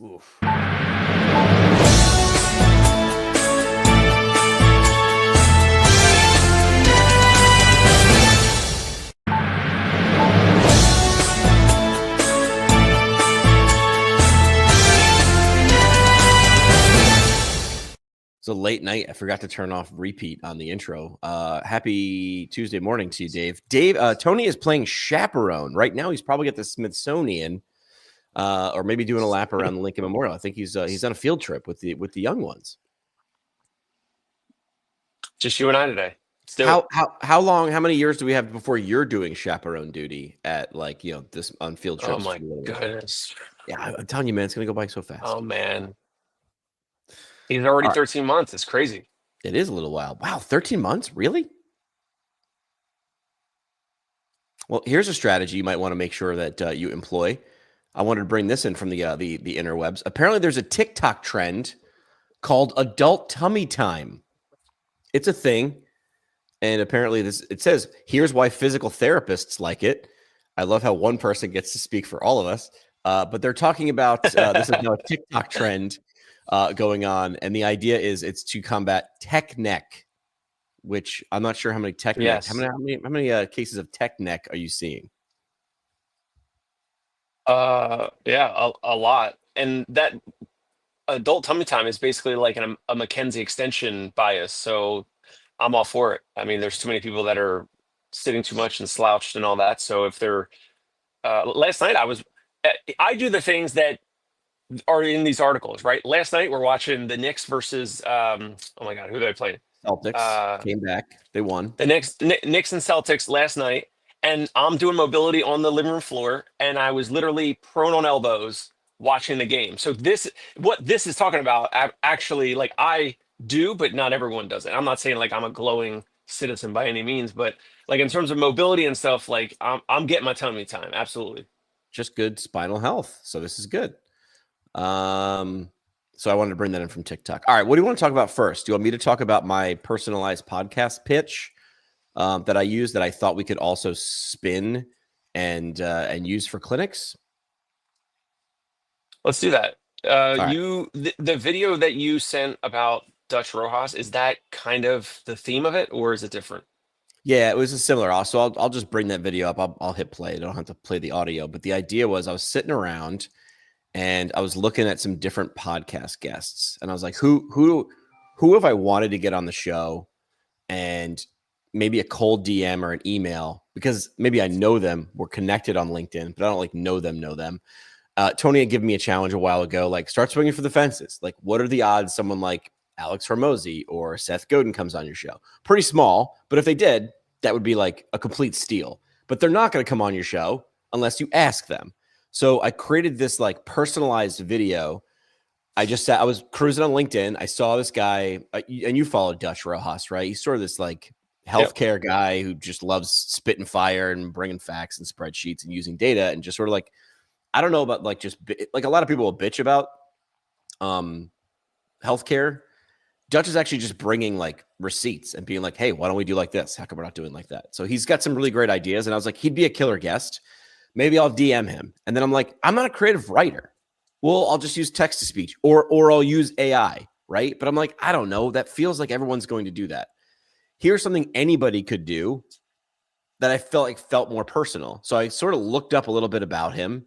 Oof. It's a late night. I forgot to turn off repeat on the intro. Happy Tuesday morning to you, Dave. Tony is playing Chaperone. Right now, he's probably at the Smithsonian or maybe doing a lap around the Lincoln Memorial. I think he's on a field trip with the young ones. Just you and I today. How long, how many years do we have before you're doing chaperone duty at this on field trips? Oh my goodness. Yeah, I'm telling you, man, it's going to go by so fast. Oh man. He's already 13 months. It's crazy. It is a little while. Wow, 13 months? Really? Well, here's a strategy you might want to make sure that you employ. I wanted to bring this in from the interwebs. Apparently, there's a TikTok trend called adult tummy time. It's a thing. And apparently it says, here's why physical therapists like it. I love how one person gets to speak for all of us. But they're talking about this is now a TikTok trend going on. And the idea is it's to combat tech neck, which I'm not sure how many tech neck. How many cases of tech neck are you seeing? Yeah, a lot. And that adult tummy time is basically like a McKenzie extension bias. So I'm all for it. I mean, there's too many people that are sitting too much and slouched and all that. So if they're last night I do the things that are in these articles, right? Last night we're watching the Knicks versus oh my God, who did I play? Celtics came back. They won. The Knicks and Celtics last night, and I'm doing mobility on the living room floor, and I was literally prone on elbows watching the game. So what this is talking about, actually, like I do, but not everyone does it. I'm not saying like I'm a glowing citizen by any means, but like in terms of mobility and stuff, like I'm getting my tummy time. Absolutely. Just good spinal health. So this is good. So I wanted to bring that in from TikTok. All right. What do you want to talk about first? Do you want me to talk about my personalized podcast pitch that I use that I thought we could also spin and use for clinics? Let's do that. The video that you sent about Dutch Rojas, is that kind of the theme of it, or is it different? Yeah, it was a similar. So I'll just bring that video up. I'll hit play. I don't have to play the audio. But the idea was I was sitting around and I was looking at some different podcast guests, and I was like, who have I wanted to get on the show, and maybe a cold DM or an email, because maybe I know them. We're connected on LinkedIn, but I don't like know them. Tony had given me a challenge a while ago, like start swinging for the fences. Like, what are the odds someone like Alex Hormozi or Seth Godin comes on your show? Pretty small, but if they did, that would be like a complete steal. But they're not going to come on your show unless you ask them. So I created this like personalized video. I was cruising on LinkedIn. I saw this guy, and you followed Dutch Rojas, right? He's sort of this like healthcare guy who just loves spitting fire and bringing facts and spreadsheets and using data, and just sort of like, I don't know about like just like a lot of people will bitch about healthcare. Dutch is actually just bringing like receipts and being like, hey, why don't we do like this? How come we're not doing like that? So he's got some really great ideas. And I was like, he'd be a killer guest. Maybe I'll DM him. And then I'm like, I'm not a creative writer. Well, I'll just use text to speech or I'll use AI, right? But I'm like, I don't know. That feels like everyone's going to do that. Here's something anybody could do that I felt more personal. So I sort of looked up a little bit about him.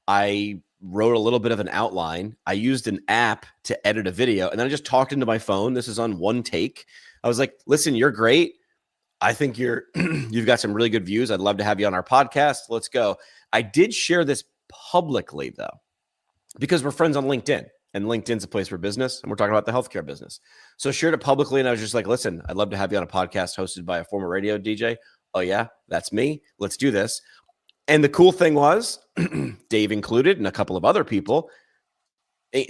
I wrote a little bit of an outline. I used an app to edit a video, and then I just talked into my phone. This is on one take. I was like, listen, you're great. I think you've got some really good views. I'd love to have you on our podcast. Let's go. I did share this publicly though, because we're friends on LinkedIn, and LinkedIn's a place for business, and we're talking about the healthcare business. So I shared it publicly, and I was just like, listen, I'd love to have you on a podcast hosted by a former radio DJ. Oh yeah, that's me. Let's do this. And the cool thing was, Dave included and a couple of other people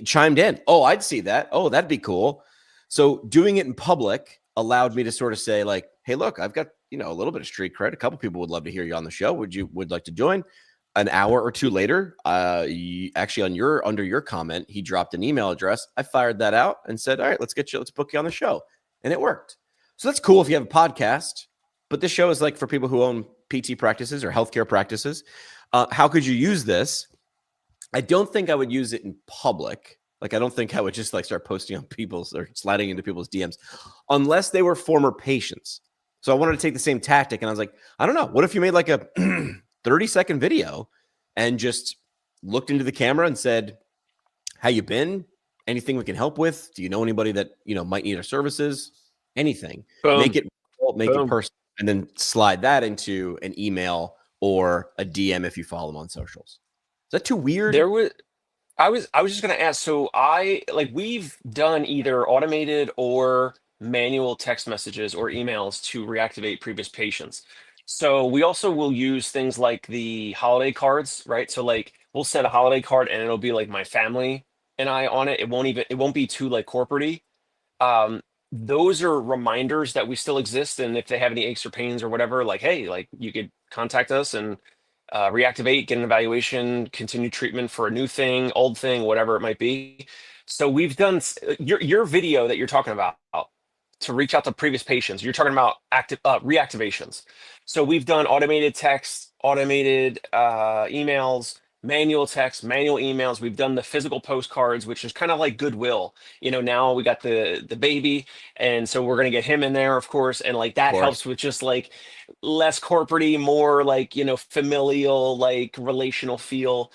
chimed in. Oh, I'd see that. Oh, that'd be cool. So doing it in public allowed me to sort of say like, hey, look, I've got, a little bit of street cred. A couple people would love to hear you on the show. Would like to join? An hour or two later, actually under your comment, he dropped an email address. I fired that out and said, all right, let's book you on the show. And it worked. So that's cool if you have a podcast, but this show is like for people who own PT practices or healthcare practices. How could you use this? I don't think I would use it in public. Like, I don't think I would just like start posting on people's or sliding into people's DMs unless they were former patients. So I wanted to take the same tactic. And I was like, I don't know. What if you made like a 30-second video and just looked into the camera and said, how you been? Anything we can help with? Do you know anybody that, might need our services? Anything. Boom. Make it Boom. personal, and then slide that into an email or a DM if you follow them on socials. Is that too weird? I was just gonna ask, so we've done either automated or manual text messages or emails to reactivate previous patients. So we also will use things like the holiday cards, right? So like we'll send a holiday card and it'll be like my family and I on it. It won't be too like corporate-y. Those are reminders that we still exist, and if they have any aches or pains or whatever, like, hey, like you could contact us and reactivate, get an evaluation, continue treatment for a new thing, old thing, whatever it might be. So we've done your video that you're talking about to reach out to previous patients. You're talking about active reactivations. So we've done automated text, automated emails, manual text, manual emails. We've done the physical postcards, which is kind of like Goodwill. Now we got the baby, and so we're gonna get him in there, of course, and like that helps with just like less corporate-y, more like familial, like relational feel.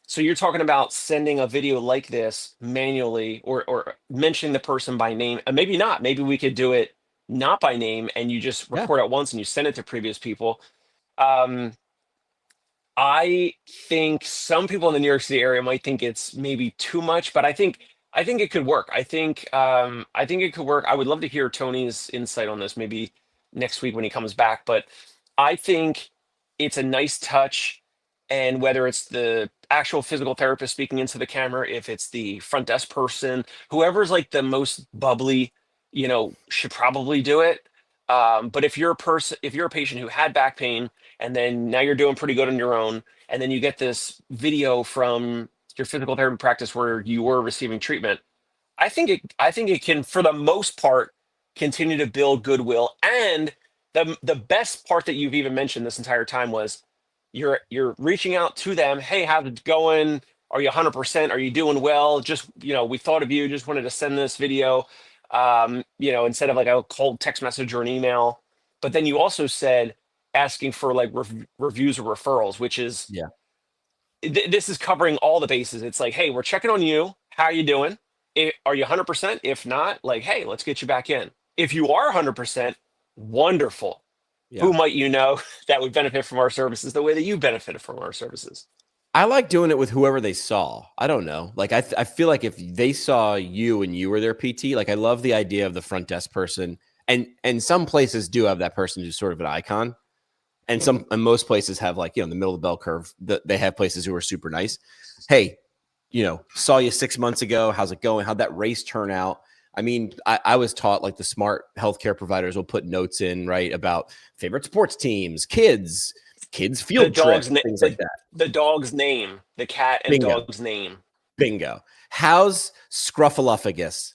So you're talking about sending a video like this manually or mentioning the person by name. And maybe not. Maybe we could do it not by name and you just record it once and you send it to previous people. I think some people in the New York City area might think it's maybe too much, but I think it could work. I think it could work. I would love to hear Tony's insight on this maybe next week when he comes back. But I think it's a nice touch. And whether it's the actual physical therapist speaking into the camera, if it's the front desk person, whoever's like the most bubbly, should probably do it. But if you're a patient who had back pain and then now you're doing pretty good on your own, and then you get this video from your physical therapy practice where you were receiving treatment, I think it can, for the most part, continue to build goodwill. And the best part that you've even mentioned this entire time was you're reaching out to them. Hey, how's it going? Are you 100%? Are you doing well? Just, we thought of you, just wanted to send this video, instead of like a cold text message or an email. But then you also said asking for like reviews or referrals, which is, this is covering all the bases. It's like, hey, we're checking on you. How are you doing? Are you 100%? If not, like, hey, let's get you back in. If you are 100%, wonderful. Yeah. Who might that would benefit from our services the way that you benefited from our services? I like doing it with whoever they saw. I don't know. Like, I feel like if they saw you and you were their PT, like I love the idea of the front desk person. And some places do have that person who's sort of an icon. And most places have like, in the middle of the bell curve, they have places who are super nice. Hey, saw you 6 months ago. How's it going? How'd that race turn out? I mean, I was taught like the smart healthcare providers will put notes in, right, about favorite sports teams, kids field trips, things like that. The dog's name, the cat and dog's name. Bingo. How's Scruffaluffagus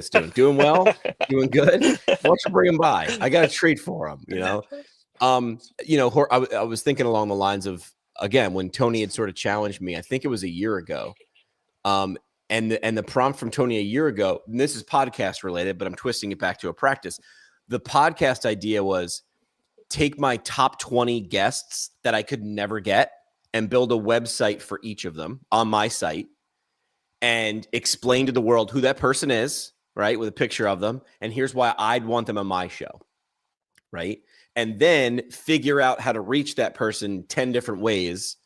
doing? Doing well? Doing good? Why don't you bring him by? I got a treat for him, I was thinking along the lines of, again, when Tony had sort of challenged me, I think it was a year ago. And the prompt from Tony a year ago, and this is podcast related, but I'm twisting it back to a practice. The podcast idea was take my top 20 guests that I could never get and build a website for each of them on my site and explain to the world who that person is, right, with a picture of them. And here's why I'd want them on my show, right? And then figure out how to reach that person 10 different ways.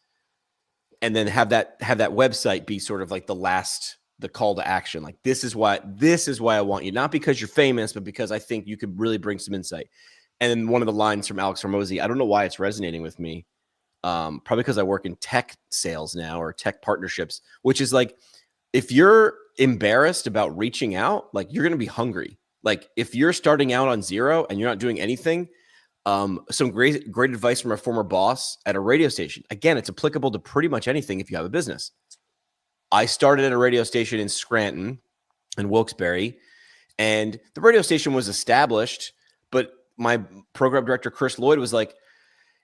And then have that website be sort of like the call to action. Like, this is why I want you, not because you're famous, but because I think you could really bring some insight. And then one of the lines from Alex Hormozi, I don't know why it's resonating with me. Probably because I work in tech sales now or tech partnerships, which is like, if you're embarrassed about reaching out, like you're going to be hungry. Like if you're starting out on zero and you're not doing anything, some great advice from a former boss at a radio station. Again, it's applicable to pretty much anything if you have a business. I started at a radio station in Scranton and Wilkes-Barre, and the radio station was established, but my program director, Chris Lloyd, was like,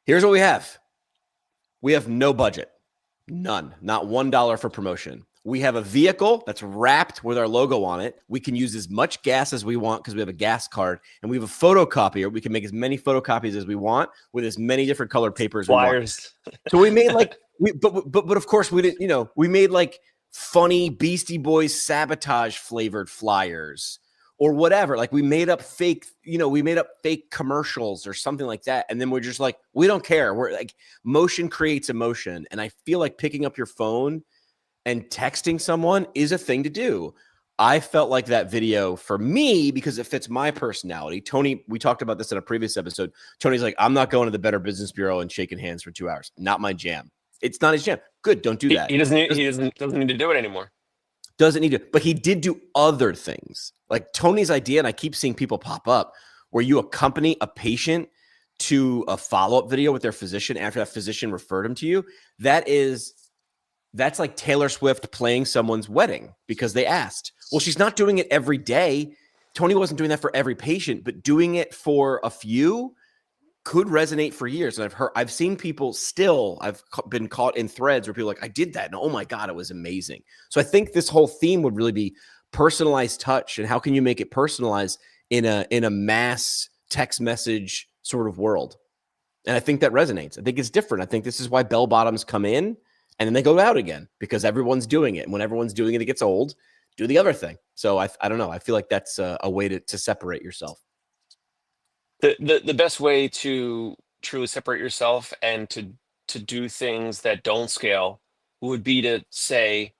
here's what we have. We have no budget. None, not $1 for promotion. We have a vehicle that's wrapped with our logo on it. We can use as much gas as we want because we have a gas card, and we have a photocopier. We can make as many photocopies as we want with as many different colored papers we want. Flyers. So we made like but of course we didn't, we made like funny Beastie Boys Sabotage flavored flyers or whatever. Like we made up fake commercials or something like that. And then we're just like, we don't care. We're like, motion creates emotion. And I feel like picking up your phone and texting someone is a thing to do. I felt like that video for me, because it fits my personality. Tony, we talked about this in a previous episode. Tony's like, I'm not going to the Better Business Bureau and shaking hands for 2 hours. Not my jam. It's not his jam. Good. Don't do that. He doesn't need to do it anymore. Doesn't need to, but he did do other things. Like Tony's idea, and I keep seeing people pop up, where you accompany a patient to a follow-up video with their physician after that physician referred him to you. That's like Taylor Swift playing someone's wedding because they asked. Well, she's not doing it every day. Tony wasn't doing that for every patient, but doing it for a few could resonate for years. And I've seen people still, I've been caught in threads where people are like, I did that. And oh my God, it was amazing. So I think this whole theme would really be personalized touch. And how can you make it personalized in a mass text message sort of world? And I think that resonates. I think it's different. I think this is why bell bottoms come in and then they go out again because everyone's doing it. And when everyone's doing it, it gets old. Do the other thing. So I don't know. I feel like that's a way to separate yourself. The best way to truly separate yourself and to do things that don't scale would be to say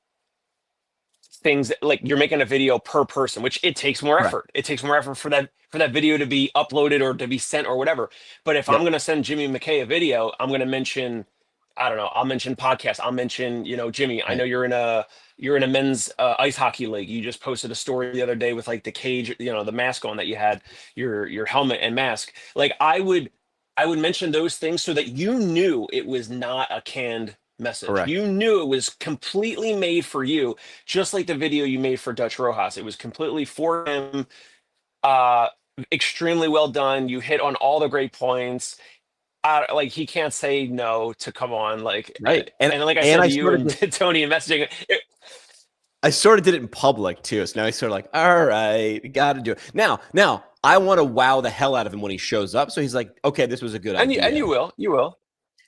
things that, like, you're making a video per person, which it takes more effort. Right. It takes more effort for that video to be uploaded or to be sent or whatever. But if I'm going to send Jimmy McKay a video, I'm going to mention, I don't know, I'll mention podcasts. I'll mention, Jimmy, I know you're in a men's ice hockey league. You just posted a story the other day with like the cage, the mask on that you had, your helmet and mask. Like I would mention those things so that you knew it was not a canned message. Correct. You knew it was completely made for you, just like the video you made for Dutch Rojas. It was completely for him. Extremely well done. You hit on all the great points. Like he can't say no to come on, like right. And like I said to you and Tony and messaging. I sort of did it in public too. So now he's sort of like, all right, got to do it. Now I want to wow the hell out of him when he shows up. So he's like, okay, this was a good idea. And you will.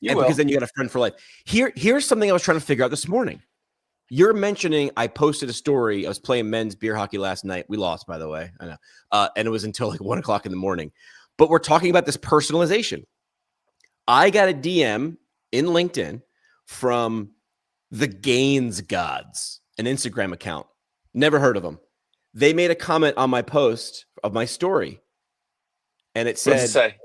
Because then you got a friend for life. Here's something I was trying to figure out this morning. You're mentioning I posted a story. I was playing men's beer hockey last night. We lost, by the way. I know. And it was until like 1:00 in the morning. But we're talking about this personalization. I got a DM in LinkedIn from the Gains Gods, an Instagram account. Never heard of them. They made a comment on my post of my story. And it said,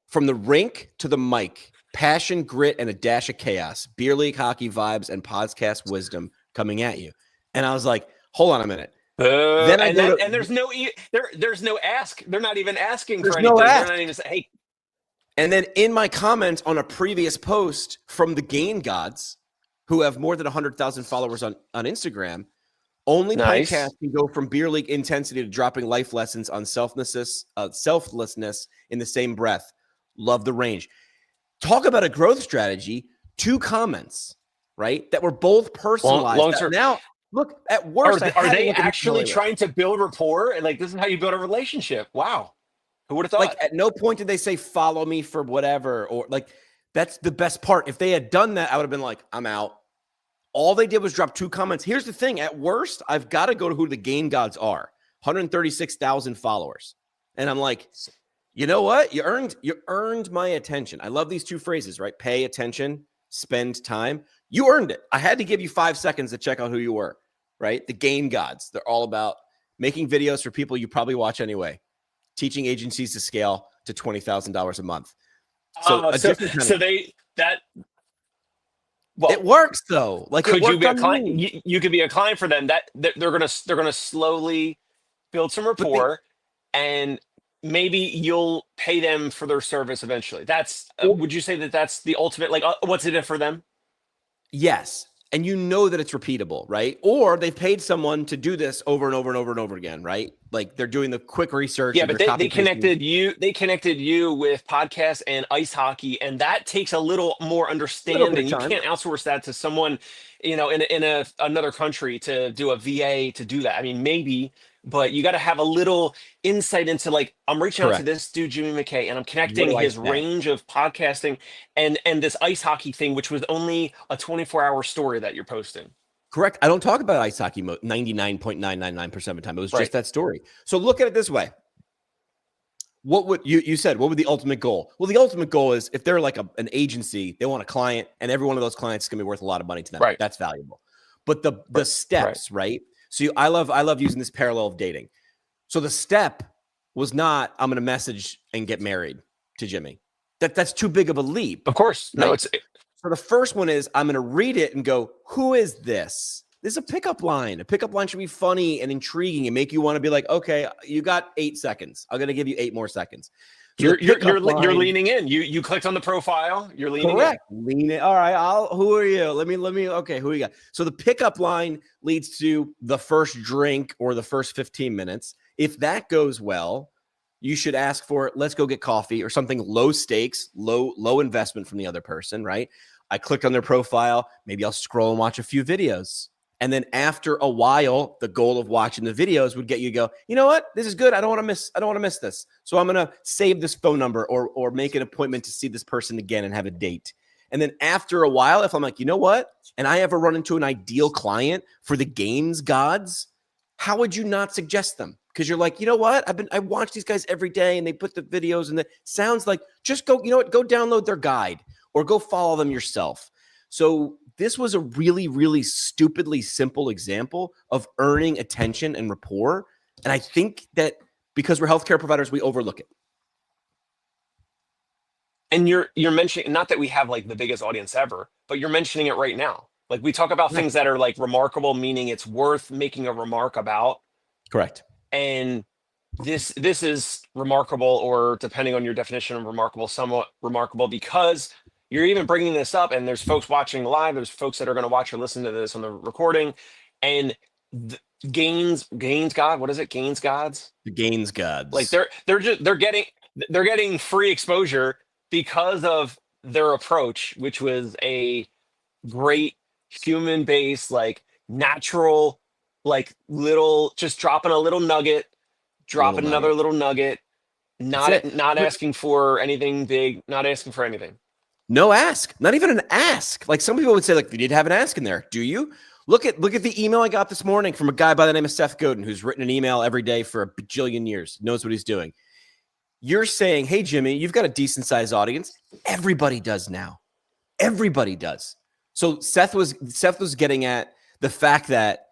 from the rink to the mic, passion, grit, and a dash of chaos, beer league hockey vibes and podcast wisdom coming at you. And I was like, hold on a minute. And there's no ask. They're not even asking for anything. They're not even saying, hey. And then in my comments on a previous post from the Gain Gods, who have more than 100,000 followers on Instagram, only podcast can go from beer league intensity to dropping life lessons on selflessness in the same breath. Love the range. Talk about a growth strategy. 2 comments, right? That were both personalized. Now, look, at worst, are they actually trying to build rapport? And like, this is how you build a relationship. Wow. Who would have thought? Like, at no point did they say, follow me for whatever, or like, that's the best part. If they had done that, I would have been like, I'm out. All they did was drop 2 comments. Here's the thing. At worst, I've got to go to who the Gain Gods are. 136,000 followers. And I'm like, you know what? You earned my attention. I love these 2 phrases, right? Pay attention, spend time. You earned it. I had to give you 5 seconds to check out who you were, right? The Gain Gods. They're all about making videos for people you probably watch anyway. Teaching agencies to scale to $20,000 a month. It works though. Like, could you be a client? You could be a client for them. That they're gonna slowly build some rapport, and maybe you'll pay them for their service eventually. That's would you say that that's the ultimate? Like, what's in it for them? Yes. and you know that it's repeatable, right? Or they've paid someone to do this over and over and over and over again, right? Like they're doing the quick research. Yeah, Or but they're they copy pasting. connected you with podcasts and ice hockey, and that takes a little more A little bit of understanding. You time. can't outsource that to someone, in another country to do a VA to do that. I mean, maybe, but you got to have a little insight into like I'm reaching out to Correct. this dude Jimmy McKay, and I'm What connecting do I his say? range of podcasting and this ice hockey thing, which was only a 24-hour story that you're posting. Correct. I don't talk about ice hockey 99.999% of the time. It was Right. just that story. So look at it this way. What would you said? What would the ultimate goal? Well, the ultimate goal is if they're like an agency, they want a client, and every one of those clients is going to be worth a lot of money to them. Right. That's valuable. But the steps, right? So I love using this parallel of dating. So the step was not I'm going to message and get married to Jimmy. That's too big of a leap. Of course. No, Right? So the first one is I'm going to read it and go, who is this? This is a pickup line. A pickup line should be funny and intriguing and make you want to be like, okay, you got 8 seconds. I'm going to give you 8 more seconds. So you're leaning in. You clicked on the profile. You're leaning correct. in. Lean in. All right. Who are you? Let me. Okay. Who you got? So the pickup line leads to the first drink or the first 15 minutes. If that goes well, you should ask for, let's go get coffee or something low stakes, low investment from the other person, right? I clicked on their profile. Maybe I'll scroll and watch a few videos. And then after a while, the goal of watching the videos would get you to go, you know what? This is good. I don't want to miss this. So I'm going to save this phone number or make an appointment to see this person again and have a date. And then after a while, if I'm like, you know what? And I ever run into an ideal client for the games gods, how would you not suggest them? Because you're like, you know what? I watch these guys every day and they put the videos and it sounds like just go, you know what? Go download their guide or go follow them yourself. So this was a really, really stupidly simple example of earning attention and rapport. And I think that because we're healthcare providers, we overlook it. And you're mentioning, not that we have like the biggest audience ever, but you're mentioning it right now. Like we talk about things that are like remarkable, meaning it's worth making a remark about. Correct. And this is remarkable, or depending on your definition of remarkable, somewhat remarkable, because you're even bringing this up and there's folks watching live. There's folks that are going to watch or listen to this on the recording, and Gains God. What is it? Gains gods. The Gains gods. Like they're getting free exposure because of their approach, which was a great human-based, like natural, like little, just dropping a little nugget, dropping another little nugget, not asking for anything big, not asking for anything. No ask, not even an ask. Like some people would say, like, you need to have an ask in there. Do you? Look at the email I got this morning from a guy by the name of Seth Godin, who's written an email every day for a bajillion years, knows what he's doing. You're saying, hey, Jimmy, you've got a decent sized audience. Everybody does now. Everybody does. So Seth was getting at the fact that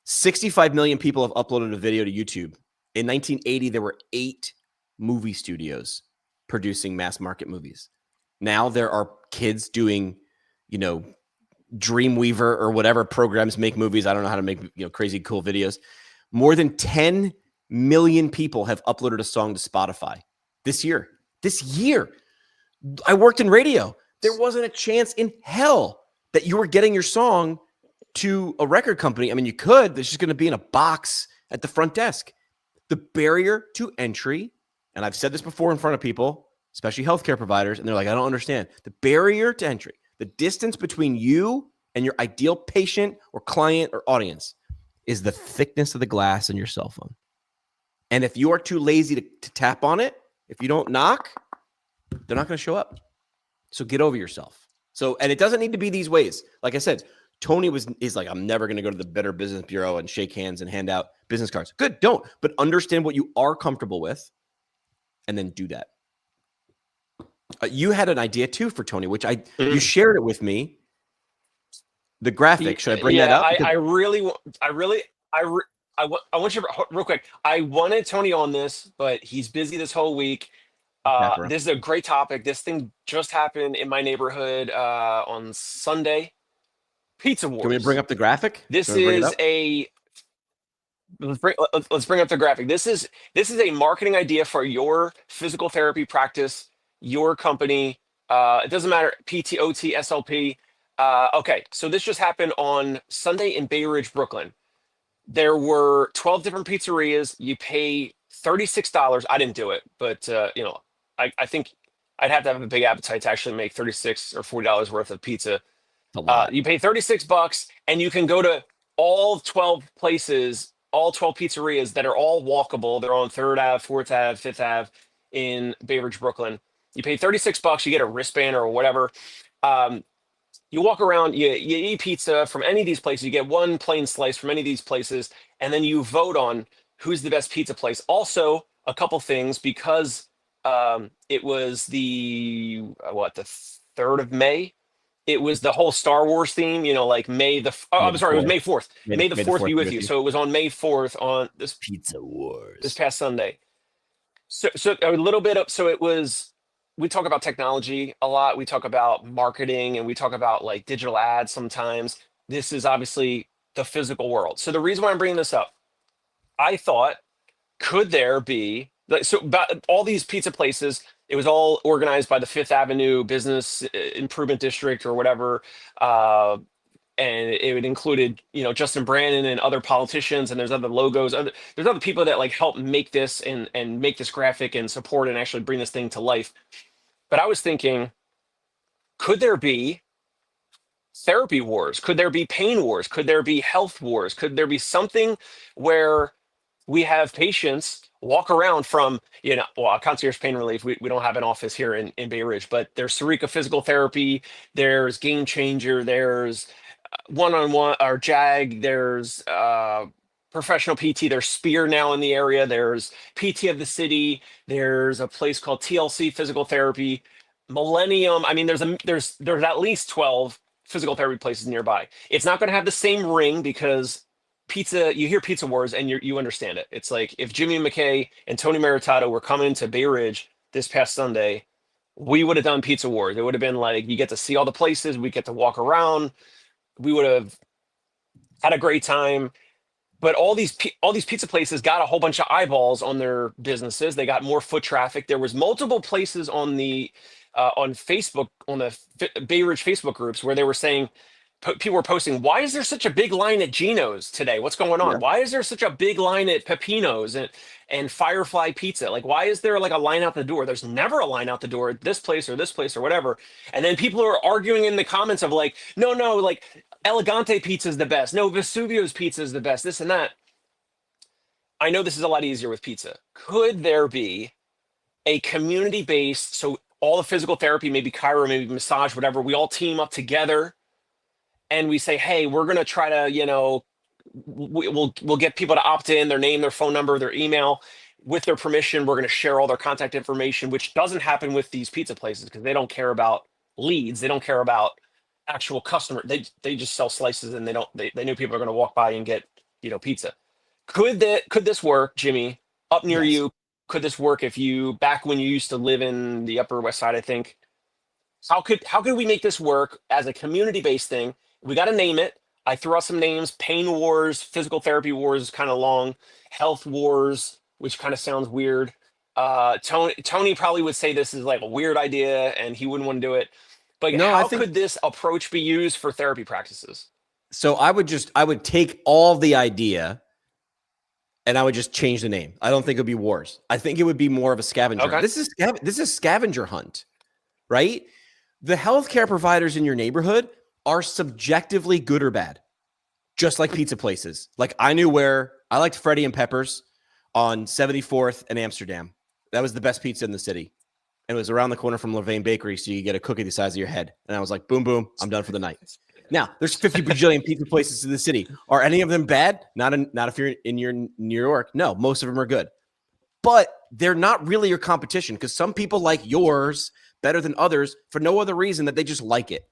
65 million people have uploaded a video to YouTube. In 1980, there were 8 movie studios producing mass market movies. Now there are kids doing, Dreamweaver or whatever programs make movies. I don't know how to make crazy cool videos. More than 10 million people have uploaded a song to Spotify this year. This year, I worked in radio. There wasn't a chance in hell that you were getting your song to a record company. I mean, you could. It's just going to be in a box at the front desk. The barrier to entry, and I've said this before in front of people, especially healthcare providers, and they're like, I don't understand. The barrier to entry, the distance between you and your ideal patient or client or audience, is the thickness of the glass in your cell phone. And if you are too lazy to tap on it, if you don't knock, they're not going to show up. So get over yourself. So, and it doesn't need to be these ways. Like I said, Tony is like, I'm never going to go to the Better Business Bureau and shake hands and hand out business cards. Good, don't. But understand what you are comfortable with and then do that. You had an idea too for Tony, which you shared it with me. The graphic. Should I bring that up? I want you real quick. I wanted Tony on this, but he's busy this whole week. This is a great topic. This thing just happened in my neighborhood on Sunday. Pizza Wars. Can we bring up the graphic? This is let's bring up the graphic. This is a marketing idea for your physical therapy practice, your company. It doesn't matter, PT, OT, SLP. Okay, so this just happened on Sunday in Bay Ridge, Brooklyn. There were 12 different pizzerias. You pay $36. I didn't do it, but I think I'd have to have a big appetite to actually make 36 or $40 worth of pizza. A lot. You pay 36 bucks and you can go to all 12 places, all 12 pizzerias that are all walkable. They're on 3rd Ave, 4th Ave, 5th Ave in Bay Ridge, Brooklyn. You pay 36 bucks, you get a wristband or whatever. Um, you walk around, you eat pizza from any of these places, you get one plain slice from any of these places, and then you vote on who's the best pizza place. Also, a couple things because it was the 3rd of May. It was the whole Star Wars theme, like I'm sorry, it was May 4th. May the 4th be with you. So it was on May 4th on this Pizza Wars this past Sunday. So a little bit of so it was we talk about technology a lot. We talk about marketing and we talk about like digital ads sometimes. This is obviously the physical world. So the reason why I'm bringing this up, I thought, could there be about all these pizza places? It was all organized by the Fifth Avenue Business Improvement District or whatever, and it included Justin Brandon and other politicians, and there's other logos. There's other people that like help make this and make this graphic and support and actually bring this thing to life. But I was thinking, could there be therapy wars? Could there be pain wars? Could there be health wars? Could there be something where we have patients walk around from, concierge pain relief. We don't have an office here in Bay Ridge, but there's Sarika Physical Therapy, there's Game Changer, there's One-on-One or JAG, there's Professional PT, there's Spear now in the area, there's PT of the City, there's a place called TLC Physical Therapy, Millennium. I mean, there's at least 12 physical therapy places nearby. It's not going to have the same ring because pizza, you hear Pizza Wars and you understand it. It's like if Jimmy McKay and Tony Maritato were coming to Bay Ridge this past Sunday, we would have done Pizza Wars. It would have been like, you get to see all the places, we get to walk around, we would have had a great time. But all these pizza places got a whole bunch of eyeballs on their businesses. They got more foot traffic. There was multiple places on the on Facebook, on the Bay Ridge Facebook groups where they were saying, people were posting, why is there such a big line at Geno's today? What's going on? Yeah. Why is there such a big line at Pepino's and Firefly Pizza? Like, why is there like a line out the door? There's never a line out the door at this place or whatever. And then people are arguing in the comments of like, no, like Elegante Pizza is the best. No, Vesuvio's Pizza is the best, this and that. I know this is a lot easier with pizza. Could there be a community-based, so all the physical therapy, maybe chiro, maybe massage, whatever, we all team up together and we say, hey, we're going to try to, we'll get people to opt in, their name, their phone number, their email. With their permission, we're going to share all their contact information, which doesn't happen with these pizza places because they don't care about leads. They don't care about actual customer. They just sell slices and they know people are going to walk by and get, pizza. Could this work, Jimmy, up near Yes. you? Could this work if back when you used to live in the Upper West Side, I think? How could we make this work as a community-based thing? We got to name it. I threw out some names: Pain Wars, Physical Therapy Wars is kind of long, Health Wars, which kind of sounds weird. Tony probably would say this is like a weird idea and he wouldn't want to do it. But No, how could this approach be used for therapy practices? So I would take all the idea and I would just change the name. I don't think it would be wars. I think it would be more of a scavenger. Okay. This is scavenger hunt, right? The healthcare providers in your neighborhood are subjectively good or bad, just like pizza places. Like I liked Freddie and Pepper's on 74th and Amsterdam. That was the best pizza in the city. And it was around the corner from Levain Bakery, so you get a cookie the size of your head. And I was like, boom, boom, I'm done for the night. Now, there's 50 bajillion pizza places in the city. Are any of them bad? Not if you're in New York. No, most of them are good. But they're not really your competition because some people like yours better than others for no other reason that they just like it.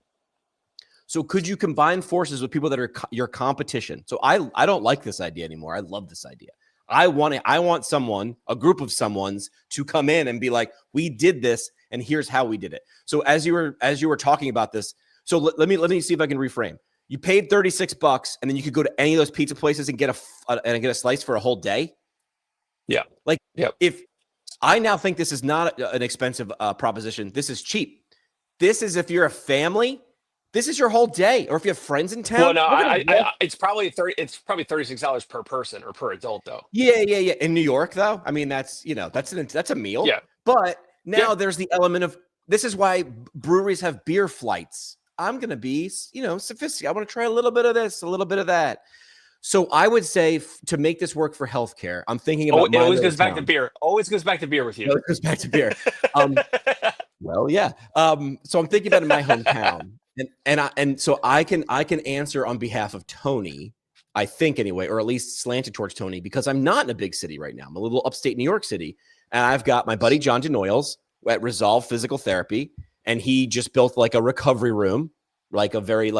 So could you combine forces with people that are your competition? So I don't like this idea anymore. I love this idea. I want a group of someone's to come in and be like, we did this and here's how we did it. So as you were talking about this, so let me see if I can reframe. You paid $36 and then you could go to any of those pizza places and get a slice for a whole day. Yeah. Like if I now think this is not an expensive proposition, this is cheap. This is if you're a family This is your whole day. Or if you have friends in town, Well, no, we're gonna walk. it's probably $36 per person or per adult though. Yeah. In New York, though, I mean, that's that's a meal. Yeah. But now there's the element of this is why breweries have beer flights. I'm gonna be, sophisticated. I want to try a little bit of this, a little bit of that. So I would say to make this work for healthcare, I'm thinking about. It always goes back to beer. Always goes back to beer with you. It goes back to beer. Well, yeah. So I'm thinking about in my hometown, and so I can answer on behalf of Tony, I think anyway, or at least slanted towards Tony, because I'm not in a big city right now. I'm a little upstate New York City, and I've got my buddy John DeNoyles at Resolve Physical Therapy, and he just built like a recovery room, like a very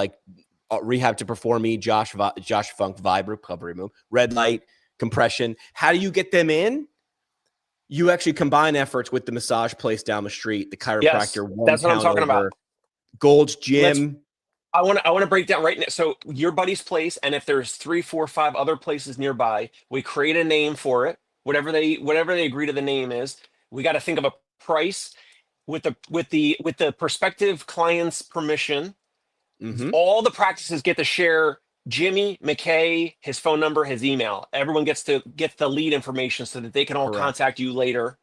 rehab to perform me, Josh Funk vibe recovery room, red light, compression. How do you get them in? You actually combine efforts with the massage place down the street, the chiropractor. Yes, that's what I'm talking about. Gold's Gym. I want to break down right now. So your buddy's place, and if there's 3, 4, 5 other places nearby, we create a name for it. Whatever they agree to the name is, we got to think of a price with the prospective client's permission. Mm-hmm. All the practices get to share Jimmy McKay, his phone number, his email. Everyone gets to get the lead information so that they can all contact you later.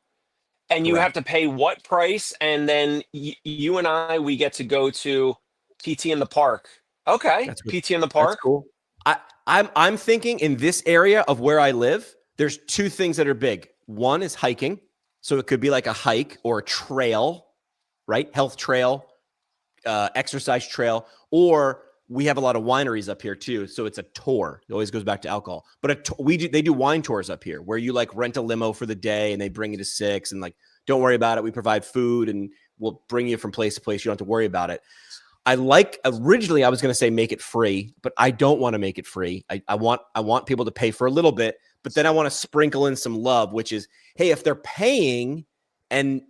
And you have to pay what price? And then you and I, we get to go to PT in the park. Okay, PT in the park. That's cool. I'm thinking in this area of where I live, there's 2 things that are big. One is hiking. So it could be like a hike or a trail, right? Health trail, exercise trail, or we have a lot of wineries up here too. So it's a tour. It always goes back to alcohol, but they do wine tours up here where you like rent a limo for the day and they bring you to 6 and like, don't worry about it. We provide food and we'll bring you from place to place. You don't have to worry about it. Originally I was going to say, make it free, but I don't want to make it free. I want people to pay for a little bit, but then I want to sprinkle in some love, which is, hey, if they're paying and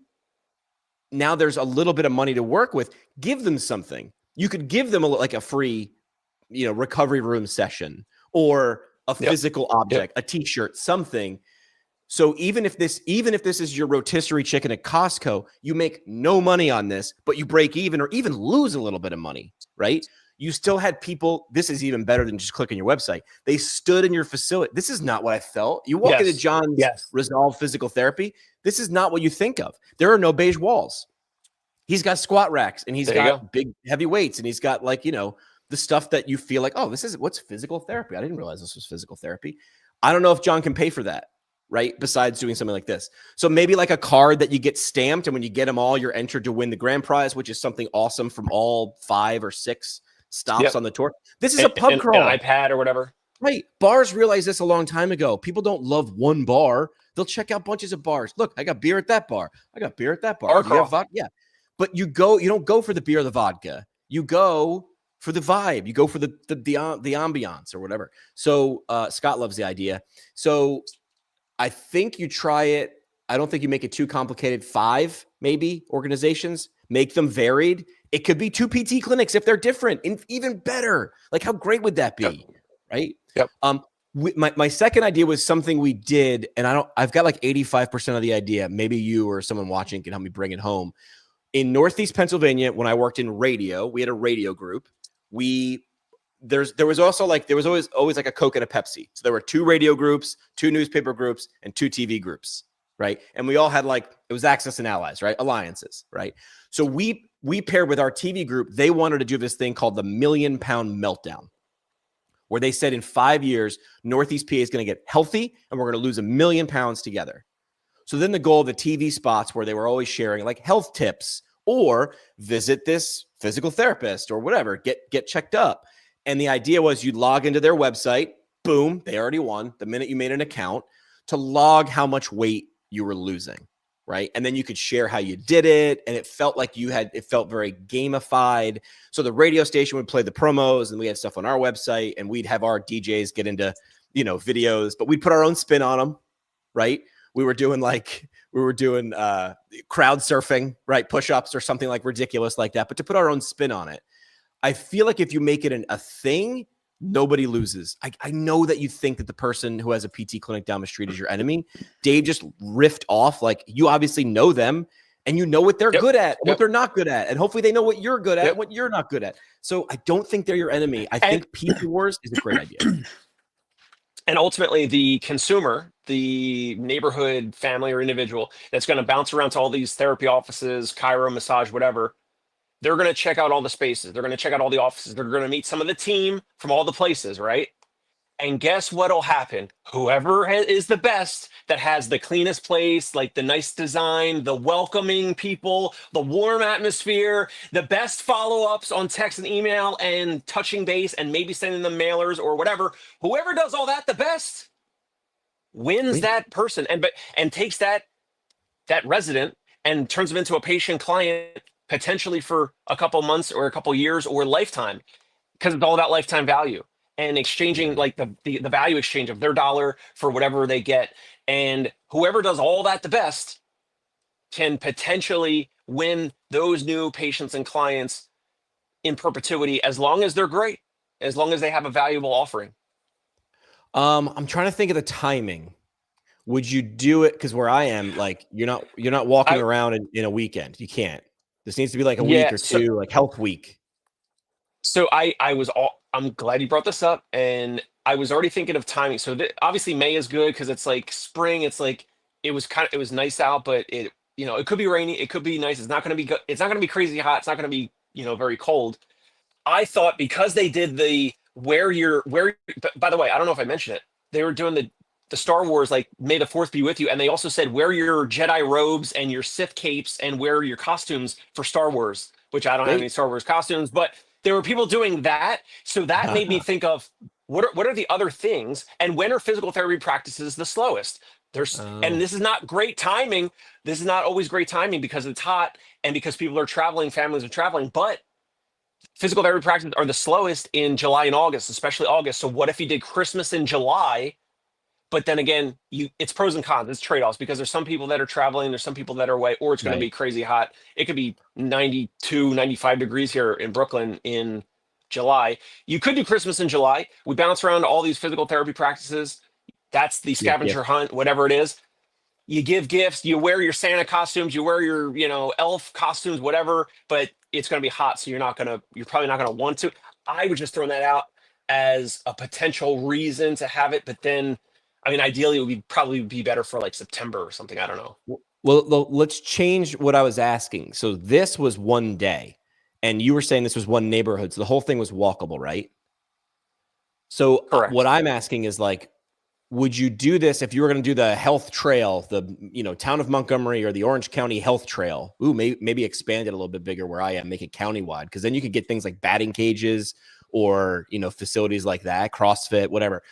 now there's a little bit of money to work with, give them something. You could give them a free, recovery room session or a physical object, a t-shirt, something. So even if this is your rotisserie chicken at Costco, you make no money on this, but you break even or even lose a little bit of money, right? You still had people. This is even better than just clicking your website. They stood in your facility. This is not what I felt. You walk into John's Resolve Physical Therapy. This is not what you think of. There are no beige walls. He's got squat racks and he's got big heavy weights and he's got the stuff that you feel like, oh, what's physical therapy? I didn't realize this was physical therapy. I don't know if John can pay for that, right? Besides doing something like this. So maybe like a card that you get stamped and when you get them all, you're entered to win the grand prize, which is something awesome from all 5 or 6 stops on the tour. This is a pub crawl. An iPad or whatever. Right. Bars realized this a long time ago. People don't love one bar. They'll check out bunches of bars. Look, I got beer at that bar. I got beer at that bar. Yeah. But you don't go for the beer or the vodka. You go for the vibe. You go for the ambiance or whatever. So Scott loves the idea. So I think you try it. I don't think you make it too complicated. 5 maybe organizations. Make them varied. It could be 2 PT clinics if they're different. And even better. Like how great would that be? Right? Yep. My second idea was something we did, and I've got like 85% of the idea. Maybe you or someone watching can help me bring it home. In Northeast Pennsylvania, when I worked in radio, we had a radio group. There was always like a Coke and a Pepsi. So there were 2 radio groups, 2 newspaper groups, and 2 TV groups, right? And we all had it was Access and Allies, right? Alliances, right? So we paired with our TV group. They wanted to do this thing called the $1 Million Meltdown, where they said in 5 years, Northeast PA is going to get healthy and we're going to lose $1 million together. So then the goal of the TV spots where they were always sharing like health tips or visit this physical therapist or whatever, get checked up. And the idea was you'd log into their website, boom, they already won the minute you made an account to log how much weight you were losing, right? And then you could share how you did it. And it felt like it felt very gamified. So the radio station would play the promos and we had stuff on our website and we'd have our DJs get into, videos, but we'd put our own spin on them, right? We were doing crowd surfing, right? Push-ups or something like ridiculous like that, but to put our own spin on it. I feel like if you make it a thing, nobody loses. I know that you think that the person who has a PT clinic down the street is your enemy. Dave just riffed off, like you obviously know them and you know what they're Yep. good at and what Yep. they're not good at. And hopefully they know what you're good at Yep. and what you're not good at. So I don't think they're your enemy. I And think PT Wars is a great idea. and ultimately the consumer, the neighborhood family or individual that's going to bounce around to all these therapy offices, chiro, massage, whatever, they're going to check out all the spaces. They're going to check out all the offices. They're going to meet some of the team from all the places, right? And guess what'll happen? Whoever is the best, that has the cleanest place, like the nice design, the welcoming people, the warm atmosphere, the best follow-ups on text and email and touching base and maybe sending them mailers or whatever. Whoever does all that the best wins Wait. that person and takes that resident and turns them into a patient client potentially for a couple months or a couple years or lifetime, because it's all about lifetime value and exchanging like the value exchange of their dollar for whatever they get. And whoever does all that the best can potentially win those new patients and clients in perpetuity, as long as they're great, as long as they have a valuable offering. I'm trying to think of the timing. Would you do it? Because where I am, like you're not walking around in a weekend. You can't. This needs to be like a week or two, like health week. So I'm glad you brought this up, and I was already thinking of timing. So obviously May is good because it's like spring. It's like it was nice out, but it could be rainy, it could be nice. It's not going to be good. It's not going to be crazy hot. It's not going to be very cold. I thought because they did the by the way, I don't know if I mentioned it. They were doing the Star Wars, like May the Fourth be with you, and they also said wear your Jedi robes and your Sith capes and wear your costumes for Star Wars, which I don't have any Star Wars costumes, but there were people doing that. So that made me think of what are the other things, and when are physical therapy practices the slowest? And this is not great timing. This is not always great timing because it's hot and because people are traveling, families are traveling, but physical therapy practices are the slowest in July and August, especially August. So what if you did Christmas in July? But then again, it's pros and cons, it's trade-offs, because there's some people that are traveling, there's some people that are away, or it's going to be crazy hot. It could be 92, 95 degrees here in Brooklyn in July. You could do Christmas in July. We bounce around to all these physical therapy practices. That's the scavenger hunt, whatever it is. You give gifts, you wear your Santa costumes, you wear your, elf costumes, whatever, but it's going to be hot. So you're probably not going to want to. I would just throw that out as a potential reason to have it. But then, ideally it would probably be better for like September or something. I don't know. Well, let's change what I was asking. So this was one day and you were saying this was one neighborhood. So the whole thing was walkable, right? So what I'm asking is like, would you do this if you were going to do the health trail, the town of Montgomery or the Orange County health trail? Ooh, maybe expand it a little bit bigger where I am, make it countywide, because then you could get things like batting cages or facilities like that, CrossFit, whatever.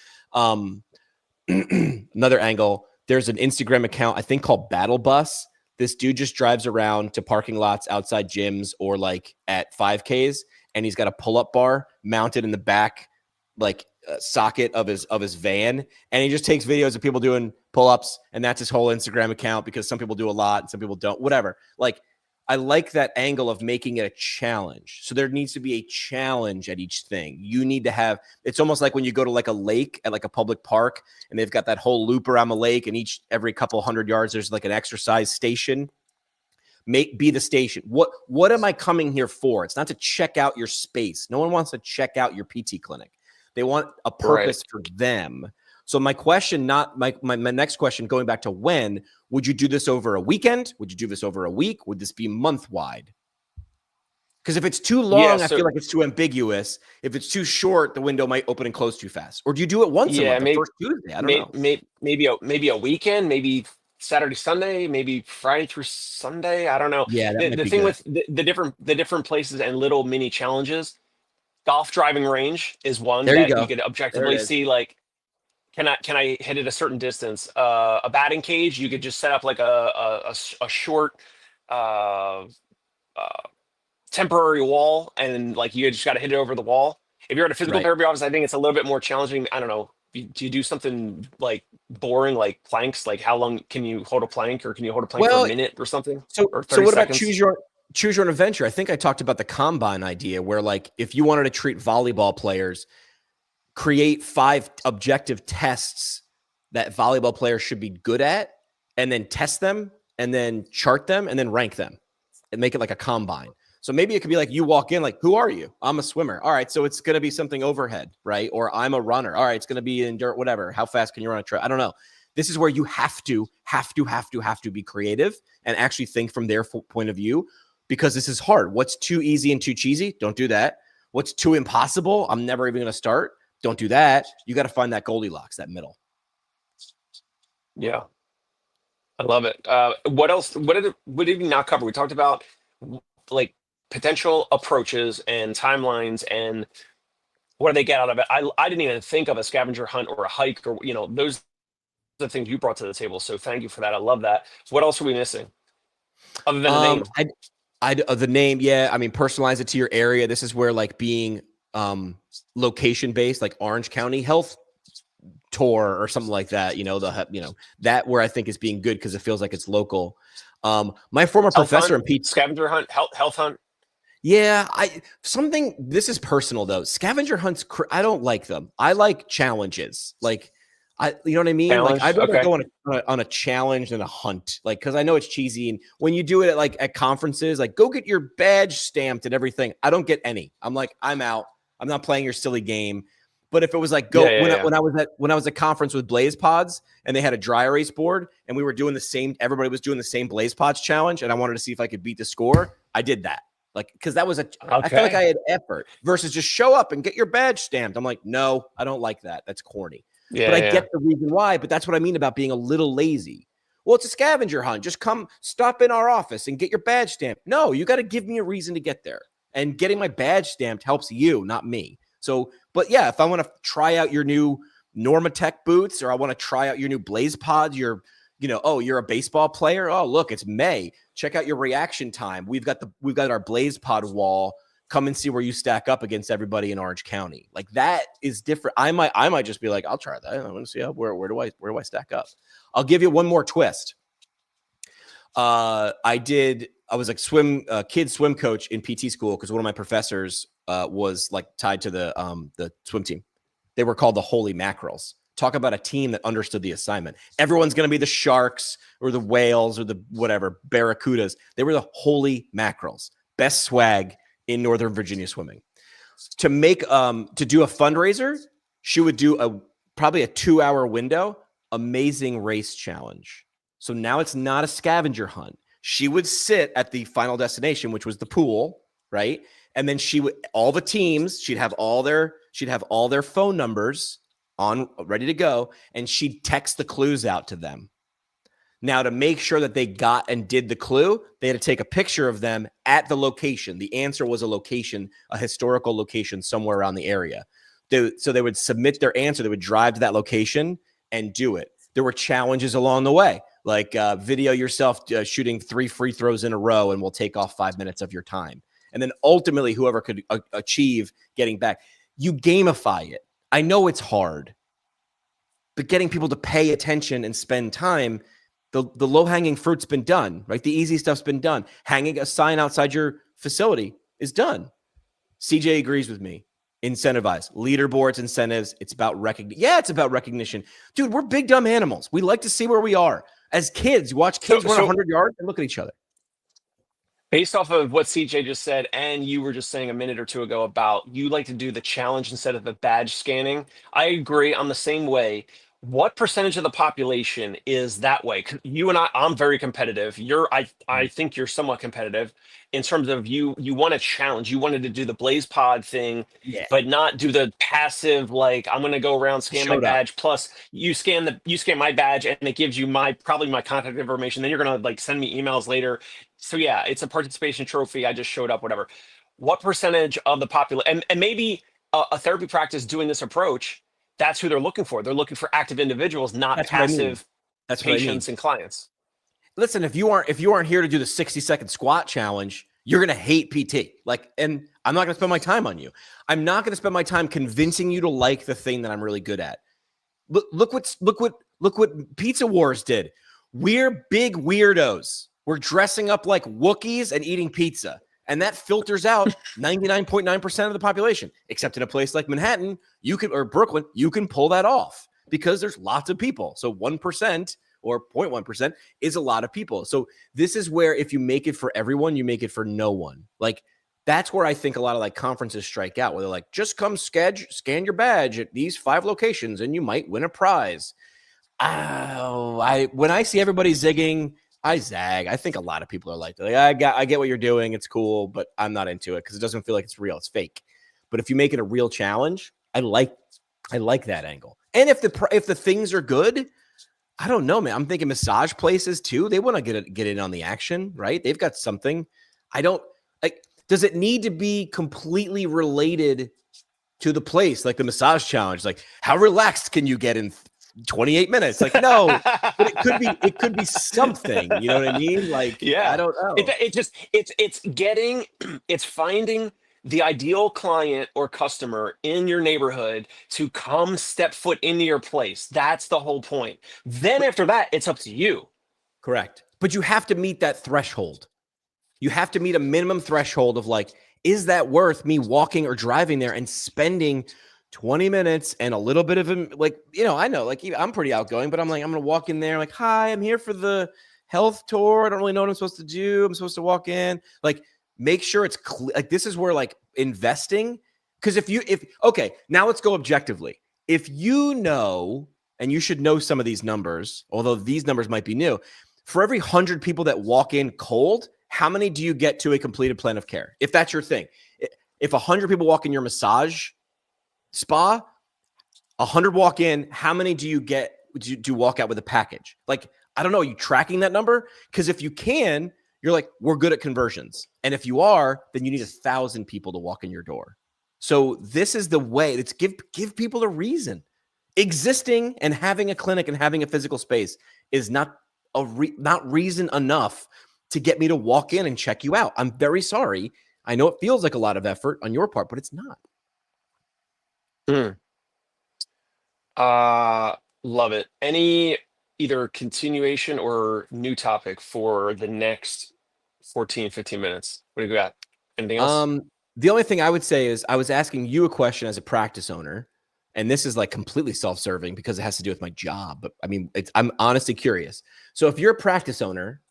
Another angle. There's an Instagram account I think called Battle Bus. This dude just drives around to parking lots outside gyms or like at 5Ks, and he's got a pull-up bar mounted in the back, like socket of his van, and he just takes videos of people doing pull-ups, and that's his whole Instagram account, because some people do a lot and some people don't, whatever. Like, I like that angle of making it a challenge. So there needs to be a challenge at each thing. You need to have, it's almost like when you go to like a lake at like a public park and they've got that whole loop around the lake, and every couple hundred yards there's like an exercise station. Be the station. What am I coming here for? It's not to check out your space. No one wants to check out your PT clinic. They want a purpose for them. So my question, my next question, going back to when, would you do this over a weekend? Would you do this over a week? Would this be month wide? Because if it's too long, I feel like it's too ambiguous. If it's too short, the window might open and close too fast. Or do you do it once a month, the first Tuesday? I don't know. Maybe a weekend, maybe Saturday, Sunday, maybe Friday through Sunday. I don't know. Yeah, the thing with the different places and little mini challenges. Golf driving range is one that you could objectively see, like, can I hit it a certain distance? A batting cage, you could just set up like a short temporary wall, and like you just got to hit it over the wall. If you're at a physical therapy office, I think it's a little bit more challenging. I don't know. Do you do something like boring, like planks? Like how long can you hold a plank, or can you hold a plank for a minute or something? So or what about choose your own adventure? I think I talked about the combine idea, where like if you wanted to treat volleyball players, create 5 objective tests that volleyball players should be good at, and then test them and then chart them and then rank them and make it like a combine. So maybe it could be like you walk in like, who are you? I'm a swimmer. All right. So it's going to be something overhead, right? Or I'm a runner. All right. It's going to be in dirt, whatever. How fast can you run a trail? I don't know. This is where you have to be creative and actually think from their point of view, because this is hard. What's too easy and too cheesy? Don't do that. What's too impossible? I'm never even going to start. Don't do that. You got to find that Goldilocks, that middle. Yeah. I love it. What else? What did we not cover? We talked about like potential approaches and timelines and what do they get out of it. I didn't even think of a scavenger hunt or a hike or, those are the things you brought to the table. So thank you for that. I love that. What else are we missing other than the name? The name. Yeah. I mean, personalize it to your area. This is where like being location based, like Orange County Health Tour or something like that, that where I think is being good because it feels like it's local. My former professor in Pete, scavenger hunt, health hunt. Yeah, this is personal though. Scavenger hunts, I don't like them. I like challenges. Like, you know what I mean? Challenge? Like, I'd rather go on a challenge than a hunt. Like, because I know it's cheesy, and when you do it at conferences, like, go get your badge stamped and everything. I don't get any. I'm like, I'm out. I'm not playing your silly game. But if it was like when I was at conference with Blaze Pods and they had a dry erase board and we were doing the same, everybody was doing the same Blaze Pods challenge, and I wanted to see if I could beat the score, I did that. Like, because that was I felt like I had effort versus just show up and get your badge stamped. I'm like, no, I don't like that. That's corny. But I get the reason why. But that's what I mean about being a little lazy. Well, it's a scavenger hunt. Just come stop in our office and get your badge stamped. No, you got to give me a reason to get there. And getting my badge stamped helps you, not me. So, but yeah, if I want to try out your new Normatec boots, or I want to try out your new Blaze Pods, you're a baseball player. Oh, look, it's May. Check out your reaction time. We've got our Blaze Pod wall. Come and see where you stack up against everybody in Orange County. Like, that is different. I might just be like, I'll try that. I want to see where do I stack up. I'll give you one more twist. I was like kid swim coach in PT school because one of my professors was like tied to the swim team. They were called the Holy Mackerels. Talk about a team that understood the assignment. Everyone's going to be the Sharks or the Whales or the whatever, Barracudas. They were the Holy Mackerels. Best swag in Northern Virginia swimming. To do a fundraiser, she would do probably a 2-hour window, amazing race challenge. So now it's not a scavenger hunt. She would sit at the final destination, which was the pool, right? And then all the teams, she'd have all their phone numbers on ready to go, and she'd text the clues out to them. Now, to make sure that they got and did the clue, they had to take a picture of them at the location. The answer was a location, a historical location somewhere around the area. So they would submit their answer. They would drive to that location and do it. There were challenges along the way, like video yourself shooting 3 free throws in a row, and we'll take off 5 minutes of your time. And then ultimately, whoever could achieve getting back, you gamify it. I know it's hard, but getting people to pay attention and spend time, the low-hanging fruit's been done, right? The easy stuff's been done. Hanging a sign outside your facility is done. CJ agrees with me. Incentivize. Leaderboards, incentives. It's about recognition. Yeah, it's about recognition. Dude, we're big, dumb animals. We like to see where we are. As kids, you watch kids run 100 yards and look at each other. Based off of what CJ just said, and you were just saying a minute or two ago about you like to do the challenge instead of the badge scanning, I agree. I'm the same way. What percentage of the population is that way? 'Cause you and I'm very competitive. I think you're somewhat competitive in terms of you want to challenge. You wanted to do the Blaze Pod thing, but not do the passive, like, I'm going to go around, scan my badge. Plus you scan my badge and it gives you probably my contact information. Then you're going to like send me emails later. So yeah, it's a participation trophy. I just showed up, whatever. What percentage of the population, and maybe a therapy practice doing this approach, that's who they're looking for. They're looking for active individuals, not passive patients and clients. Listen, if you aren't here to do the 60-second squat challenge, you're going to hate PT. And I'm not going to spend my time on you. I'm not going to spend my time convincing you to like the thing that I'm really good at. Look what Pizza Wars did. We're big weirdos. We're dressing up like Wookiees and eating pizza. And that filters out 99.9% of the population, except in a place like Manhattan, or Brooklyn, you can pull that off because there's lots of people. So 1% or 0.1% is a lot of people. So this is where if you make it for everyone, you make it for no one. Like that's where I think a lot of like conferences strike out, where they're like, just come scan your badge at these 5 locations and you might win a prize. When I see everybody zigging, I zag. I think a lot of people are like I get what you're doing. It's cool, but I'm not into it because it doesn't feel like it's real. It's fake. But if you make it a real challenge, I like that angle. And if the things are good, I don't know, man. I'm thinking massage places too. They want to get in on the action, right? They've got something. I don't like. Does it need to be completely related to the place, like the massage challenge? Like, how relaxed can you get in 28 minutes? Like, no, but it could be something. You know what I mean? Like, Yeah. I don't know. It's finding the ideal client or customer in your neighborhood to come step foot into your place. That's the whole point. Then after that, it's up to you. Correct. But you have to meet that threshold. You have to meet a minimum threshold of like, is that worth me walking or driving there and spending 20 minutes and a little bit of like, I know, like I'm pretty outgoing, but I'm like, I'm going to walk in there like, hi, I'm here for the health tour. I don't really know what I'm supposed to do. I'm supposed to walk in, like, make sure it's clear. Like, this is where like investing, because okay, now let's go objectively. If and you should know some of these numbers, although these numbers might be new, for every 100 people that walk in cold, how many do you get to a completed plan of care? If that's your thing, if 100 people walk in your massage spa, 100 walk in, how many do you get? Do you walk out with a package? Like, I don't know. Are you tracking that number? Because if you can, you're like, we're good at conversions. And if you are, then you need 1,000 people to walk in your door. So this is the way. It's give people a reason. Existing and having a clinic and having a physical space is not reason enough to get me to walk in and check you out. I'm very sorry. I know it feels like a lot of effort on your part, but it's not. Love it. Any either continuation or new topic for the next 14, 15 minutes? What do you got? Anything else? The only thing I would say is I was asking you a question as a practice owner, and this is like completely self-serving because it has to do with my job. But I mean, I'm honestly curious. So if you're a practice owner,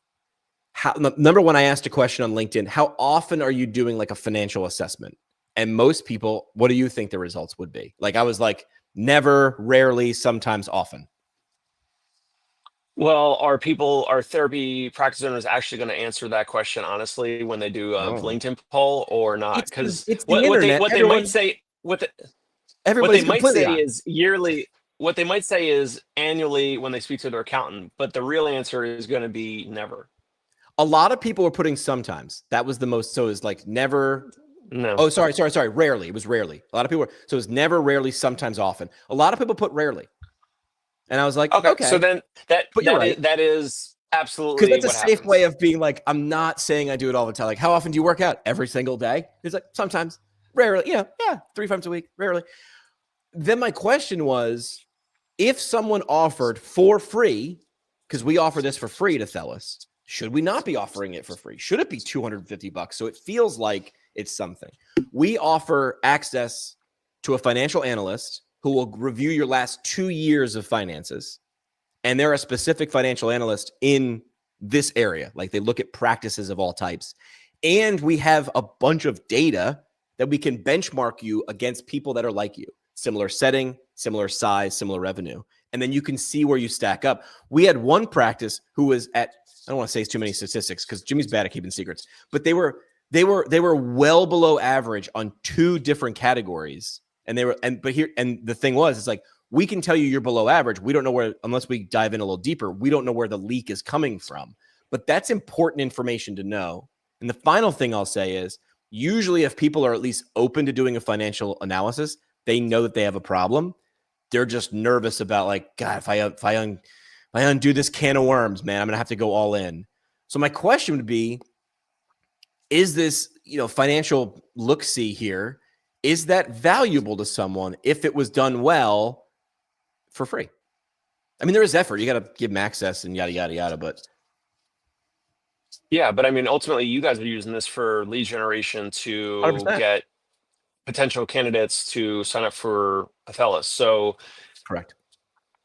number one, I asked a question on LinkedIn, how often are you doing like a financial assessment? And most people, what do you think the results would be? Like, I was like, never, rarely, sometimes, often. Well, are therapy practice owners actually going to answer that question honestly when they do a LinkedIn poll or not? Because it's the internet. What they might say is yearly. What they might say is annually when they speak to their accountant, but the real answer is going to be never. A lot of people were putting sometimes. That was the most. So it's like never. No. Oh, sorry. Rarely. It was rarely. A lot of people so it's never, rarely, sometimes, often. A lot of people put rarely. And I was like, okay. So then that is absolutely, because that's a safe way of being like, I'm not saying I do it all the time. Like, how often do you work out? Every single day? It's like, sometimes, rarely, 3 times a week, rarely. Then my question was, if someone offered for free, because we offer this for free to Thelis, should we not be offering it for free? Should it be $250? So it feels like it's something. We offer access to a financial analyst who will review your last 2 years of finances. And they're a specific financial analyst in this area. Like, they look at practices of all types. And we have a bunch of data that we can benchmark you against people that are like you. Similar setting, similar size, similar revenue. And then you can see where you stack up. We had one practice who was at, I don't want to say too many statistics because Jimmy's bad at keeping secrets, but they were well below average on 2 different categories. And the thing was, it's like, we can tell you you're below average. We don't know where, unless we dive in a little deeper, we don't know where the leak is coming from. But that's important information to know. And the final thing I'll say is, usually if people are at least open to doing a financial analysis, they know that they have a problem. They're just nervous about like, God, if I undo this can of worms, man, I'm going to have to go all in. So my question would be, is this, financial look-see here, is that valuable to someone if it was done well for free? I mean, there is effort. You got to give them access and yada, yada, yada, but. Yeah, but I mean, ultimately, you guys are using this for lead generation to 100%. get potential candidates to sign up for Thelis. So, correct.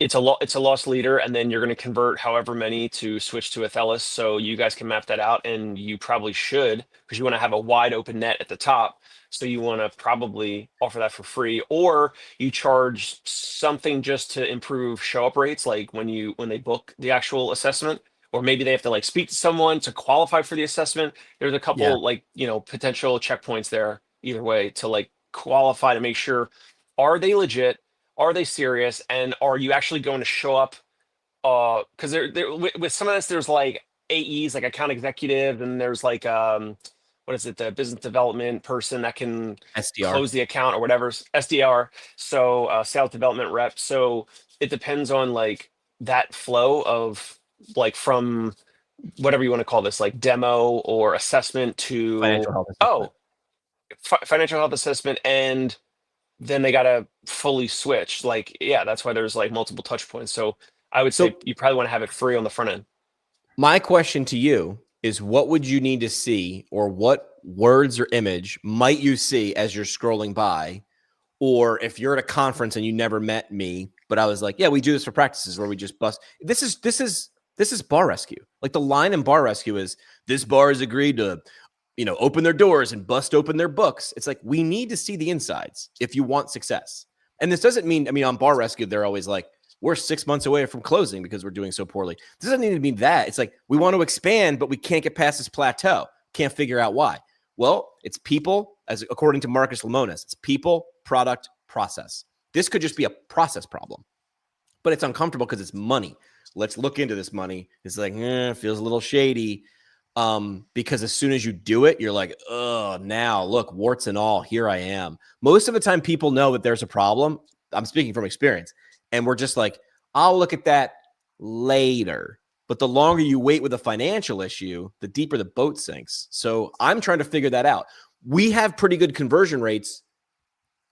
it's a loss leader, and then you're going to convert however many to switch to Athelis. So you guys can map that out, and you probably should, because you want to have a wide open net at the top. So you want to probably offer that for free, or you charge something just to improve show up rates, like when they book the actual assessment, or maybe they have to like speak to someone to qualify for the assessment. There's a Yeah. couple like potential checkpoints there either way to like qualify to make sure, are they legit, are they serious, and are you actually going to show up? Because there with some of this, there's like AEs, like account executive, and there's like what is it, the business development person that can SDR. close the account or whatever, SDR. So sales development rep. So it depends on like that flow of like from whatever you want to call this, like demo or assessment to Financial health assessment. financial health assessment, and then they gotta fully switch. Like, yeah, that's why there's like multiple touch points. So I would say So you probably want to have it free on the front end. my question to you is, what would you need to see, or what words or image might you see as you're scrolling by? Or if you're at a conference and you never met me, but I was like, yeah, we do this for practices where we just bust. This is bar rescue. Like the line in bar rescue is, this bar has agreed to, open their doors and bust open their books. It's like, we need to see the insides if you want success. And this doesn't mean, on bar rescue, they're always like, we're 6 months away from closing because we're doing so poorly. This doesn't need to mean that. It's like, we want to expand, but we can't get past this plateau. Can't figure out why. Well, it's people, as according to Marcus Lemonis, it's people, product, process. This could just be a process problem, but it's uncomfortable because it's money. Let's look into this money. It's like, feels a little shady. Because as soon as you do it, you're like, oh, now look, warts and all, here I am. Most of the time people know that there's a problem. I'm speaking from experience. And we're just like, I'll look at that later. But the longer you wait with a financial issue, the deeper the boat sinks. So I'm trying to figure that out. We have pretty good conversion rates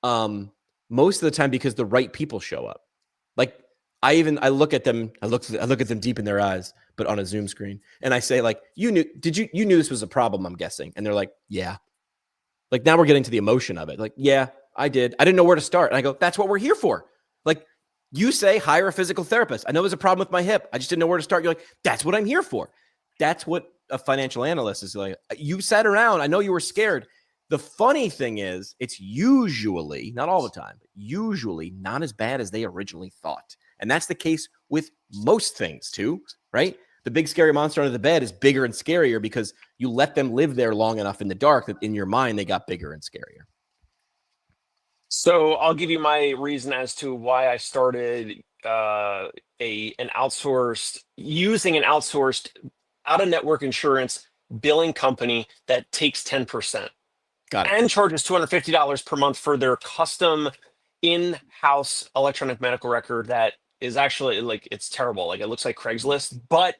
most of the time because the right people show up. Like I look at them deep in their eyes, but on a Zoom screen. And I say, like, you knew this was a problem, I'm guessing. And they're like, yeah. Like now we're getting to the emotion of it. Like, yeah, I did. I didn't know where to start. And I go, that's what we're here for. Like, you say hire a physical therapist. I know there's a problem with my hip. I just didn't know where to start. You're like, that's what I'm here for. That's what a financial analyst is like. You sat around. I know you were scared. The funny thing is, it's usually, not all the time, but usually not as bad as they originally thought. And that's the case with most things too, right? The big scary monster under the bed is bigger and scarier because you let them live there long enough in the dark that in your mind they got bigger and scarier. So I'll give you my reason as to why I started using an outsourced out of network insurance billing company that takes 10%. Got it. And charges $250 per month for their custom in-house electronic medical record that is actually like, it's terrible. Like it looks like Craigslist, but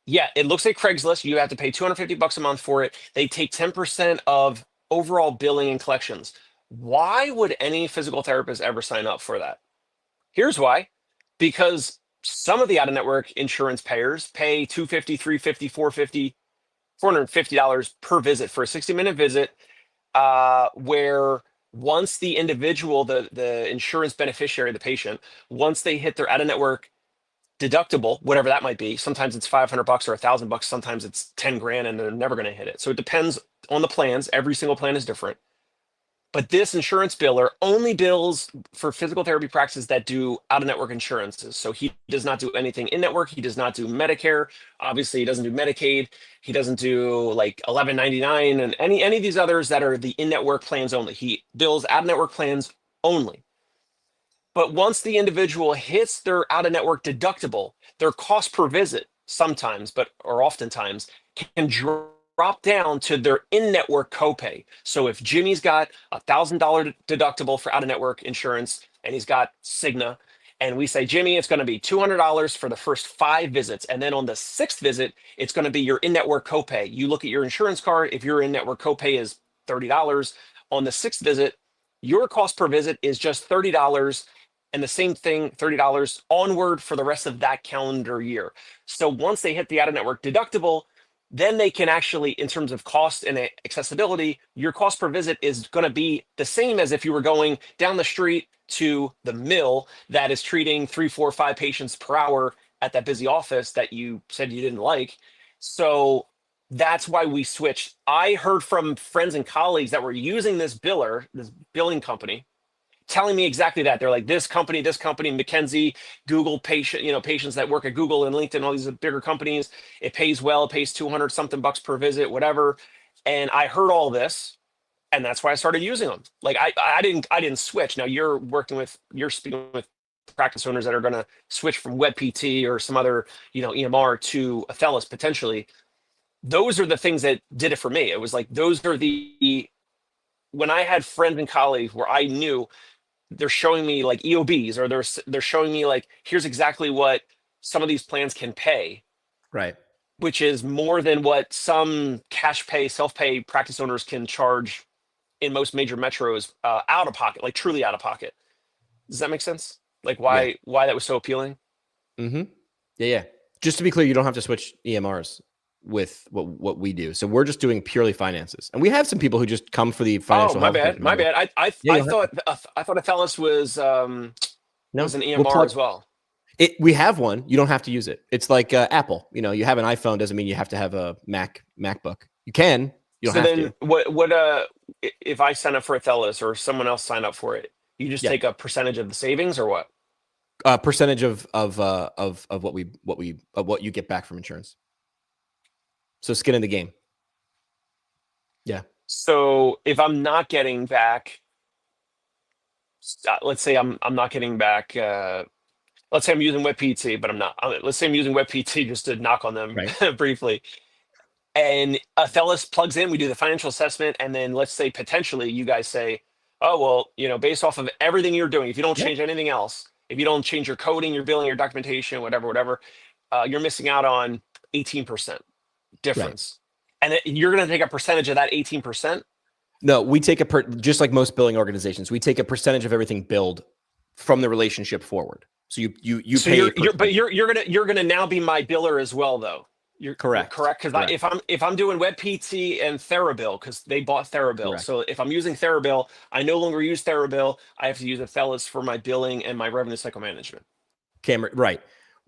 yeah, it looks like Craigslist. You have to pay $250 a month for it. They take 10% of overall billing and collections. Why would any physical therapist ever sign up for that? Here's why. Because some of the out-of-network insurance payers pay $250, $350, $450, $450 per visit for a 60-minute visit, where once the individual, the insurance beneficiary, the patient, once they hit their out-of-network deductible, whatever that might be, sometimes it's $500 or $1,000, sometimes it's 10 grand, and they're never going to hit it. So it depends on the plans. Every single plan is different. But this insurance biller only bills for physical therapy practices that do out-of-network insurances. So he does not do anything in-network. He does not do Medicare. Obviously, he doesn't do Medicaid. He doesn't do like 1199 and any of these others that are the in-network plans only. He bills out-of-network plans only. But once the individual hits their out-of-network deductible, their cost per visit sometimes, or oftentimes, can drop down to their in-network copay. So if Jimmy's got $1,000 deductible for out-of-network insurance and he's got Cigna, and we say, Jimmy, it's going to be $200 for the first 5 visits, and then on the 6th visit, it's going to be your in-network copay. You look at your insurance card. If your in-network copay is $30, on the 6th visit, your cost per visit is just $30. And the same thing, $30 onward for the rest of that calendar year. So once they hit the out-of-network deductible, then they can actually, in terms of cost and accessibility, your cost per visit is going to be the same as if you were going down the street to the mill that is treating 3, 4, 5 patients per hour at that busy office that you said you didn't like. So that's why we switched. I heard from friends and colleagues that were using this billing company, telling me exactly that. They're like, this company, McKinsey, Google patients that work at Google and LinkedIn, all these bigger companies, it pays well, it pays 200 something bucks per visit, whatever. And I heard all this, and that's why I started using them. Like I didn't switch. Now you're speaking with practice owners that are going to switch from WebPT or some other, EMR to Athelis potentially. Those are the things that did it for me. It was like, when I had friends and colleagues where I knew they're showing me like EOBs, or they're showing me like, here's exactly what some of these plans can pay, Right. which is more than what some cash pay, self-pay practice owners can charge in most major metros, out of pocket, like truly out of pocket. Does that make sense? Like why that was so appealing? Mm-hmm. Yeah. Just to be clear, you don't have to switch EMRs with what we do. So we're just doing purely finances, and we have some people who just come for the financial. Oh, my health. bad. My bad. I thought Athelis was an EMR as well. We have one. You don't have to use it. It's like Apple. You have an iPhone doesn't mean you have to have a MacBook. You can. You don't have to. What if I sign up for Athelis or someone else sign up for it? You just take a percentage of the savings, or what? Percentage of what you get back from insurance. So skin in the game. Yeah. So if I'm not getting back, let's say I'm not getting back. Let's say I'm using WebPT, but I'm not. Let's say I'm using WebPT just to knock on them briefly. And Athelis plugs in. We do the financial assessment, and then let's say potentially you guys say, "Oh well, based off of everything you're doing, if you don't change anything else, if you don't change your coding, your billing, your documentation, whatever, you're missing out on 18% difference." Right. And you're going to take a percentage of that 18%. No, we take just like most billing organizations, we take a percentage of everything billed from the relationship forward. So you so pay. But you're gonna now be my biller as well, though. You're correct. Because if I'm doing WebPT and Therabill, because they bought Therabill, correct. So if I'm using Therabill, I no longer use Therabill. I have to use Athelis for my billing and my revenue cycle management. Cameron, right?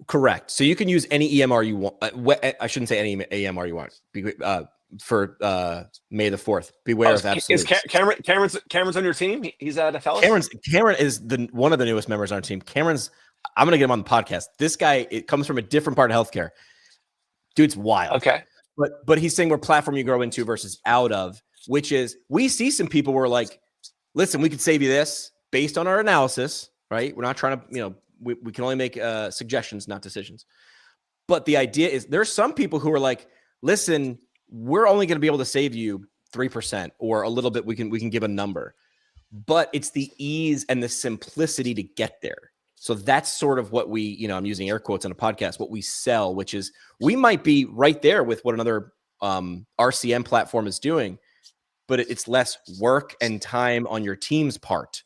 Correct. So you can use any EMR you want. I shouldn't say any EMR you want. For May the 4th. Beware of absolutes. Is Cameron's on your team? He's at Athelis? Cameron is one of the newest members on our team. I'm going to get him on the podcast. This guy, it comes from a different part of healthcare. Dude's wild. Okay. But he's saying we're platform you grow into versus out of, which is, we see some people who are like, listen, we could save you this based on our analysis, right? We're not trying to, we can only make suggestions, not decisions. But the idea is, there's some people who are like, listen, we're only going to be able to save you 3% or a little bit. We can give a number, but it's the ease and the simplicity to get there. So that's sort of what we, I'm using air quotes on a podcast, what we sell, which is, we might be right there with what another RCM platform is doing, but it's less work and time on your team's part,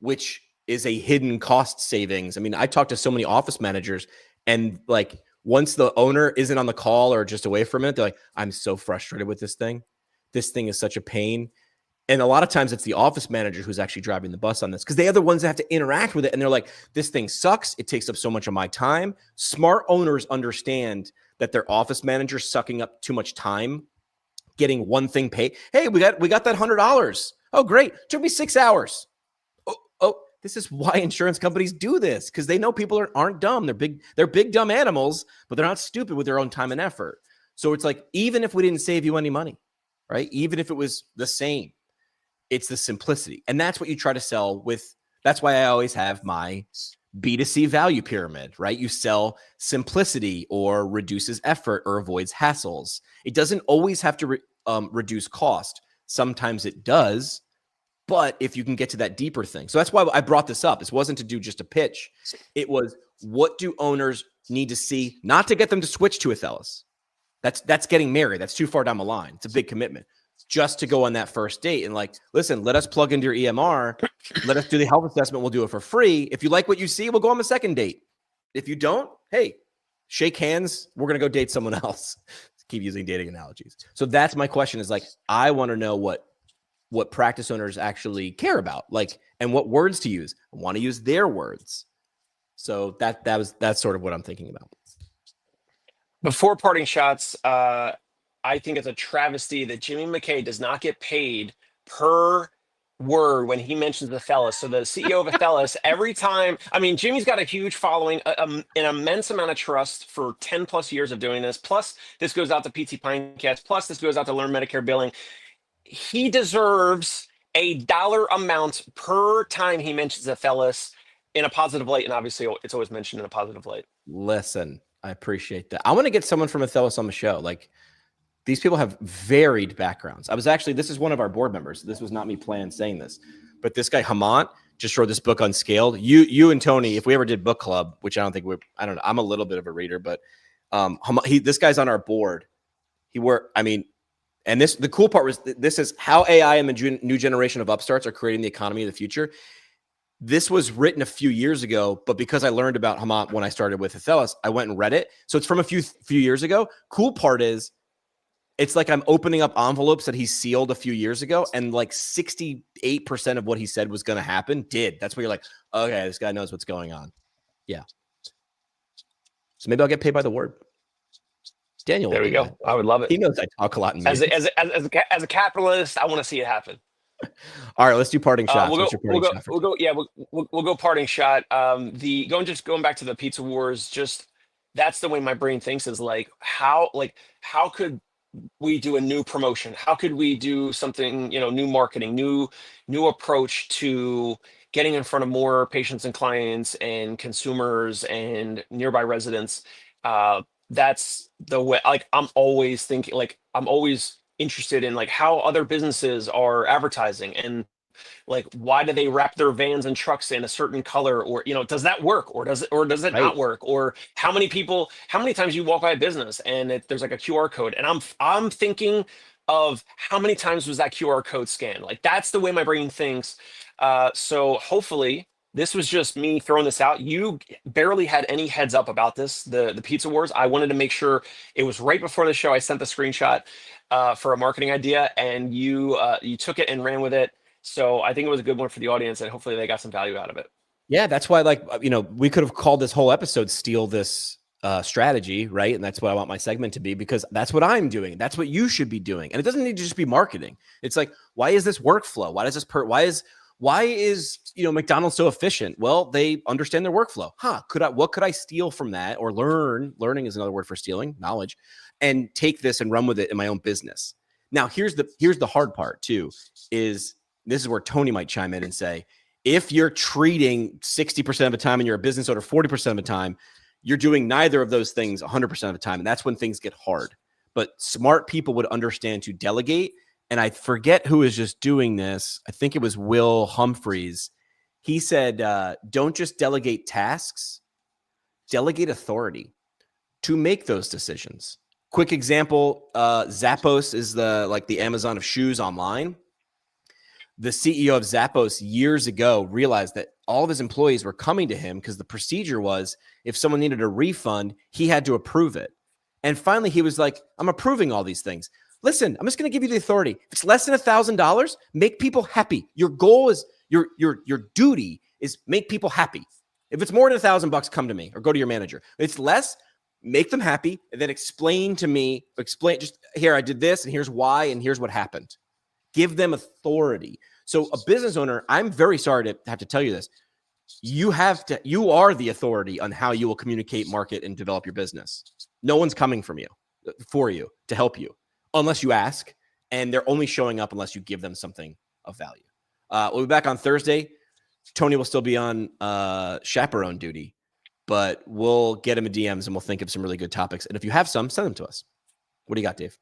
which is a hidden cost savings. I mean, I talked to so many office managers, and like, once the owner isn't on the call or just away from it, they're like, I'm so frustrated with this thing. This thing is such a pain. And a lot of times it's the office manager who's actually driving the bus on this, because they are the ones that have to interact with it. And they're like, this thing sucks. It takes up so much of my time. Smart owners understand that their office manager sucking up too much time, getting one thing paid. Hey, we got that $100. Oh, great. Took me 6 hours. Oh, this is why insurance companies do this, because they know people aren't dumb. They're big dumb animals, but they're not stupid with their own time and effort. So it's like, even if we didn't save you any money, right? Even if it was the same, it's the simplicity. And that's what you try to sell with. That's why I always have my B2C value pyramid, right? You sell simplicity or reduces effort or avoids hassles. It doesn't always have to reduce cost. Sometimes it does, but if you can get to that deeper thing. So that's why I brought this up. This wasn't to do just a pitch. It was, what do owners need to see, not to get them to switch to Athelis. That's getting married. That's too far down the line. It's a big commitment. Just to go on that first date and like, listen, let us plug into your EMR. Let us do the health assessment. We'll do it for free. If you like what you see, we'll go on the second date. If you don't, hey, shake hands. We're going to go date someone else. Keep using dating analogies. So that's my question, is like, I want to know what what practice owners actually care about, like, and what words to use. I want to use their words. So that's sort of what I'm thinking about. Before parting shots, I think it's a travesty that Jimmy McKay does not get paid per word when he mentions Athelis. So the CEO of Athelis, every time, I mean, Jimmy's got a huge following, an immense amount of trust for 10 plus years of doing this. Plus, this goes out to PT Pinecast. Plus, this goes out to Learn Medicare Billing. He deserves a dollar amount per time he mentions Athelis in a positive light. And obviously, it's always mentioned in a positive light. Listen, I appreciate that. I want to get someone from Athelis on the show. Like, these people have varied backgrounds. This is one of our board members. This was not me planning saying this, but this guy Hamant just wrote this book Unscaled. You and Tony, if we ever did book club, which I don't know. I'm a little bit of a reader, but this guy's on our board. And the cool part was this is how AI and the new generation of upstarts are creating the economy of the future. This was written a few years ago, but because I learned about Hamant when I started with Athelis, I went and read it. So it's from a few years ago. Cool part is, it's like I'm opening up envelopes that he sealed a few years ago, and like 68% of what he said was going to happen did. That's where you're like, okay, this guy knows what's going on. Yeah. So maybe I'll get paid by the word. Daniel. There we go. That. I would love it. He knows I talk a lot. As a capitalist, I want to see it happen. All right, let's do parting shots. We'll go parting shot. Going back to the Pizza Wars, just that's the way my brain thinks, is like how could we do a new promotion? How could we do something, new marketing, new approach to getting in front of more patients and clients and consumers and nearby residents? That's the way, like, I'm always thinking, like, I'm always interested in like how other businesses are advertising, and like, why do they wrap their vans and trucks in a certain color, or does that work, or does it not work, or how many times you walk by a business and there's like a QR code, and I'm thinking of how many times was that QR code scanned. Like, that's the way my brain thinks. So hopefully this was just me throwing this out. You barely had any heads up about this, the Pizza Wars. I wanted to make sure it was right before the show. I sent the screenshot for a marketing idea, and you took it and ran with it. So I think it was a good one for the audience, and hopefully they got some value out of it. Yeah, that's why, we could have called this whole episode "Steal This Strategy," right? And that's what I want my segment to be, because that's what I'm doing. That's what you should be doing. And it doesn't need to just be marketing. It's like, why is this workflow? Why is McDonald's so efficient? Well, they understand their workflow. What could I steal from that, or learn? Learning is another word for stealing, knowledge, and take this and run with it in my own business. Now, here's the hard part too, is this is where Tony might chime in and say, if you're treating 60% of the time and you're a business owner 40% of the time, you're doing neither of those things 100% of the time. And that's when things get hard. But smart people would understand to delegate. And I forget who is just doing this. I think it was Will Humphreys. He said, don't just delegate tasks, delegate authority to make those decisions. Quick example, Zappos is the Amazon of shoes online. The CEO of Zappos years ago realized that all of his employees were coming to him because the procedure was, if someone needed a refund, he had to approve it. And finally, he was like, I'm approving all these things. Listen, I'm just going to give you the authority. If it's less than $1,000, make people happy. Your goal is, your duty is make people happy. If it's more than $1,000, come to me or go to your manager. If it's less, make them happy, and then explain to me, just here, I did this, and here's why, and here's what happened. Give them authority. So a business owner, I'm very sorry to have to tell you this. You are the authority on how you will communicate, market, and develop your business. No one's coming for you to help you, unless you ask, and they're only showing up unless you give them something of value. We'll be back on Thursday. Tony will still be on chaperone duty, but we'll get him a DMs and we'll think of some really good topics. And if you have some, send them to us. What do you got, Dave?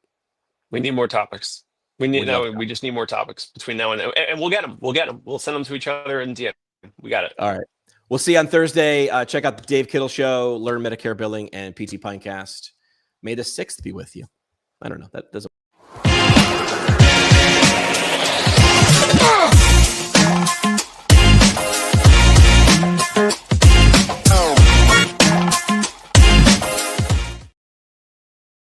We need more topics. We just need more topics between now and then, and we'll get them. We'll send them to each other and DM. We got it. All right. We'll see you on Thursday. Check out the Dave Kittle Show, Learn Medicare Billing, and PT Pinecast. May the 6th be with you. I don't know. That doesn't